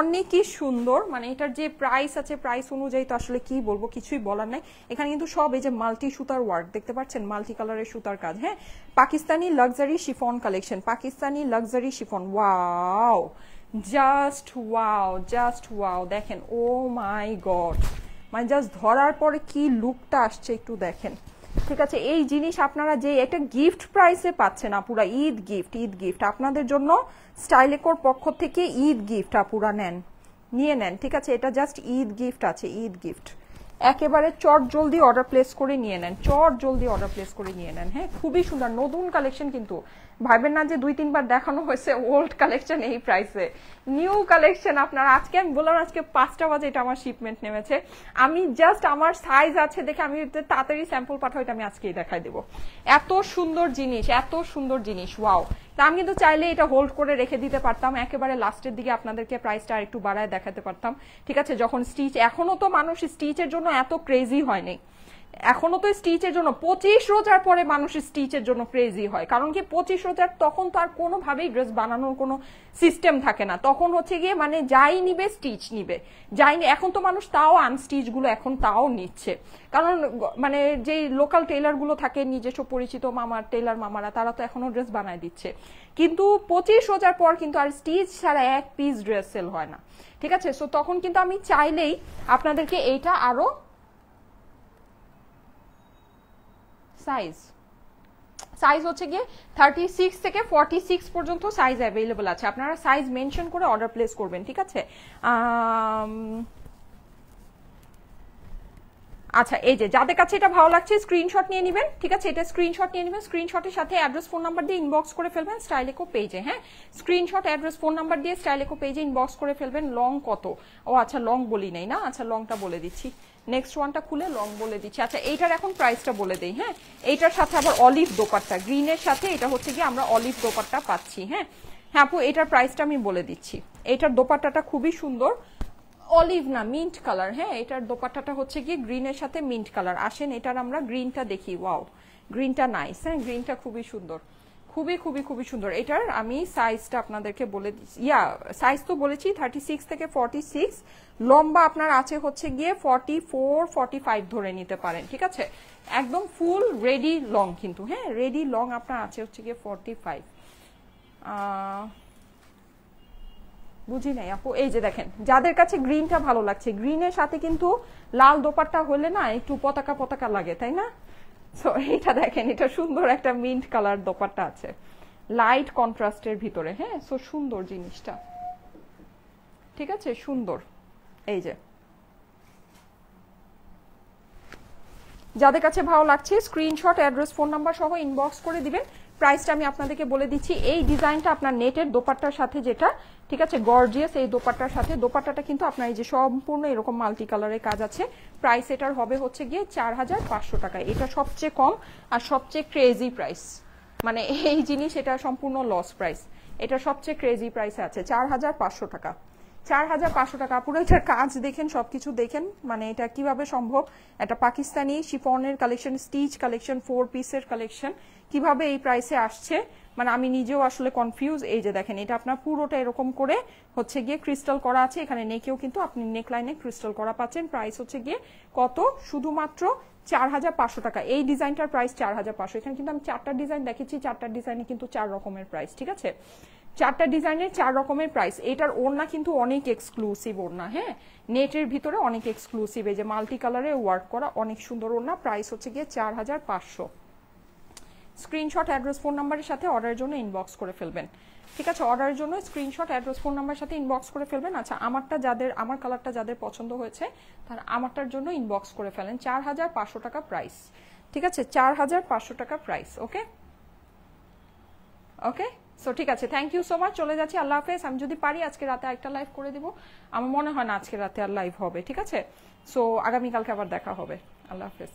অনেকই সুন্দর। মানে এটার যে প্রাইস আছে প্রাইস অনুযায়ী তো আসলে কি বলবো, কিছুই বলার নাই। এখানে কিন্তু সব এই যে মাল্টি সুতার ওয়ার্ক দেখতে পাচ্ছেন, মাল্টি কালারের সুতার কাজ। হ্যাঁ, Pakistani luxury chiffon collection, Pakistani luxury chiffon. Wow, just wow, just wow. দেখেন, ও মাই গড, মানে জাস্ট ধরার পরে কি লুকটা আসছে একটু দেখেন। ঠিক আছে, এই জিনিস আপনারা যে একটা গিফট প্রাইসে পাচ্ছেন আপুরা, ঈদ গিফট, ঈদ গিফট আপনাদের জন্য স্টাইলেকোর পক্ষ থেকে ঈদ গিফট। আপুরা নেন, নিয়ে নেন। ঠিক আছে, এটা জাস্ট ঈদ গিফট আছে, ঈদ গিফট। একেবারে চট জলদি অর্ডার প্লেস করে নিয়ে নেন, চট জলদি অর্ডার প্লেস করে নিয়ে নেন। হ্যাঁ, খুবই সুন্দর নতুন কালেকশন কিন্তু ভাবেন না যে 2-3 বার দেখানো হয়েছে ওল্ড কালেকশন এই প্রাইসে। নিউ কালেকশন আপনার আজকে আমি বললাম আজকে 5টা বাজে এটা আমার শিপমেন্ট নেমেছে। আমি জাস্ট আমার সাইজ আছে দেখে আমি তাড়াতাড়ি স্যাম্পল পাঠাই, এটা আমি আজকেই দেখাই দেবো। এত সুন্দর জিনিস, এত সুন্দর জিনিস, ওয়াও। তা আমি কিন্তু চাইলে এটা হোল্ড করে রেখে দিতে পারতাম, একেবারে লাস্টের দিকে আপনাদেরকে প্রাইসটা আর একটু বাড়ায় দেখাতে পারতাম, ঠিক আছে। যখন স্টিচ, এখনো তো মানুষ স্টিচের জন্য এত ক্রেজি হয়নি, এখনো তো স্টিচের জন্য 25 রোজার পরে মানুষ স্টিচের জন্য ক্রেজি হয়। কারণ কি 25 রোজার তখন তো আর কোনোভাবেই ড্রেস বানানোর কোনো সিস্টেম থাকে না, তখন হচ্ছে গিয়ে মানে যাই নিবে স্টিচ নিবে, যাই। এখন তো মানুষ তাও আনস্টিচ গুলো এখন তাও নিচ্ছে, কারণ মানে যে লোকাল টেইলার গুলো থাকে নিজস্ব পরিচিত মামার টেইলার মামারা, তারা তো এখনো ড্রেস বানায় দিচ্ছে। কিন্তু 25 রোজার পর কিন্তু আর স্টিচ ছাড়া এক পিস ড্রেস সেল হয় না, ঠিক আছে। সো তখন কিন্তু আমি চাইলেই আপনাদেরকে এইটা আরো সাইজ হচ্ছে গিয়ে 36 থেকে 46 পর্যন্ত সাইজ অ্যাভেলেবল আছে, আপনারা সাইজ মেনশন করে অর্ডার প্লেস করবেন, ঠিক আছে। আচ্ছা, এই যে যাদের কাছে এটা ভালো লাগছে স্ক্রিনশট নিয়ে নেবেন, ঠিক আছে। এটা স্ক্রিনশট নিয়ে নেবেন, স্ক্রিনশটের সাথে অ্যাড্রেস ফোন নাম্বার দিয়ে ইনবক্স করে ফেলবেন স্টাইলেকো পেজে। হ্যাঁ, স্ক্রিনশট অ্যাড্রেস ফোন নাম্বার দিয়ে স্টাইলেকো পেজে ইনবক্স করে ফেলবেন। লং কত? ও আচ্ছা, লং বলি নাই না, আচ্ছা লংটা বলে দিচ্ছি, নেক্সট ওয়ানটা খুলে লং বলে দিচ্ছি। আচ্ছা, এইটার এখন প্রাইসটা বলে দেই। হ্যাঁ, এইটার সাথে আবার অলিভ দোপাট্টা, গ্রিনের সাথে এটা হচ্ছে কি আমরা অলিভ দোপাট্টা পাচ্ছি। হ্যাঁ হ্যাঁ আপু, এটার প্রাইসটা আমি বলে দিচ্ছি। এইটার দোপাট্টাটা খুবই সুন্দর, অলিভ না মিন্ট কালার। হ্যাঁ, এটার দোপাট্টাটা হচ্ছে গিয়ে গ্রিনের সাথে মিন্ট কালার। আসেন এটার আমরা গ্রিনটা দেখি। ওয়াও, গ্রিনটা নাইস। হ্যাঁ, গ্রিনটা খুবই সুন্দর, খুবই খুবই খুবই সুন্দর। এটার আমি সাইজটা আপনাদেরকে বলে দিচ্ছি, সাইজ তো বলেছি 36 থেকে 46, লম্বা আপনার আছে হচ্ছে গিয়ে 44 45 ধরে নিতে পারেন, ঠিক আছে। একদম ফুল রেডি লং কিন্তু, হ্যাঁ রেডি লং আপনার আছে হচ্ছে গিয়ে 45। বুঝি নাই আপু, এই যে দেখেন যাদের কাছে গ্রিনটা ভালো লাগছে, গ্রিনের সাথে কিন্তু লাল দোপাট্টা হলে না একটু পতাকা পতাকা লাগে, তাই না। সো এটা দেখেন, এটা সুন্দর একটা মিন্ট কালার দোপাট্টা আছে লাইট কন্ট্রাস্টের ভিতরে। হ্যাঁ, সো সুন্দর জিনিসটা, ঠিক আছে, সুন্দর। এই যে যাদের কাছে ভালো লাগছে স্ক্রিনশট অ্যাড্রেস ফোন নাম্বার সহ ইনবক্স করে দিবেন। প্রাইসটা আমি আপনাদেরকে বলে দিচ্ছি। এই ডিজাইনটা আপনার নেটের দোপাট্টার সাথে যেটা, ঠিক আছে, গর্জিয়াস এই দোপাট্টার সাথে, দোপাট্টাটা কিন্তু আপনার এই যে সম্পূর্ণ এরকম মাল্টি কালারের কাজ আছে। প্রাইস এটার হবে হচ্ছে গিয়ে 4500 টাকা। এটা সবচেয়ে কম আর সবচেয়ে ক্রেজি প্রাইস, মানে এই জিনিস এটা সম্পূর্ণ লস প্রাইস। এটা সবচেয়ে ক্রেজি প্রাইসে আছে 4500 টাকা। 4500 টাকা। পুরো এটার কাজ দেখেন, সবকিছু দেখেন, মানে এটা কিভাবে সম্ভব। একটা পাকিস্তানি শিফনের কালেকশন, স্টিচ কালেকশন, 4 পিসের কালেকশন, কিভাবে এই প্রাইসে আসছে, মানে আমি নিজেও আসলে কনফিউজ। এই যে দেখেন, এটা আপনার পুরোটা এরকম করে হচ্ছে গিয়ে ক্রিস্টাল করা আছে, এখানে নেকেও কিন্তু আপনি নেক লাইনে ক্রিস্টাল করা পাচ্ছেন। প্রাইস হচ্ছে গিয়ে কত? শুধুমাত্র 4500 টাকা। এই ডিজাইনটার প্রাইস 4500। এখানে কিন্তু আমি 4টা ডিজাইন দেখেছি, 4টা ডিজাইনে কিন্তু 4 রকমের প্রাইস, ঠিক আছে। 4টা ডিজাইনের 4 রকমের প্রাইস। এটার ওড়না কিন্তু অনেক এক্সক্লুসিভ ওড়না, হ্যাঁ নেটের ভিতরে অনেক এক্সক্লুসিভ, এই যে মাল্টি কালারে ওয়ার্ক করা অনেক সুন্দর ওড়না। প্রাইস হচ্ছে গিয়ে 4500। স্ক্রিনশট অ্যাড্রেস ফোন নাম্বারের সাথে অর্ডারের জন্য ইনবক্স করে ফেলবেন, ঠিক আছে। অর্ডারের জন্য স্ক্রিনশট অ্যাড্রেস ফোন নাম্বারের সাথে ইনবক্স করে ফেলবেন। আচ্ছা, আমারটা যাদের, আমার কালারটা যাদের পছন্দ হয়েছে তার আমারটার জন্য ইনবক্স করে ফেলেন। 4500 টাকা প্রাইস, ঠিক আছে, 4500 টাকা প্রাইস। ওকে ওকে, সো ঠিক আছে, থ্যাংক ইউ সো মাচ। চলে যাচ্ছি, আল্লাহ হাফেজ। আমি যদি পারি আজকে রাতে একটা লাইভ করে দিব, আমার মনে হয় না আজকে রাতে আর লাইভ হবে, ঠিক আছে। সো আগামীকালকে আবার দেখা হবে। আল্লাহ হাফেজ।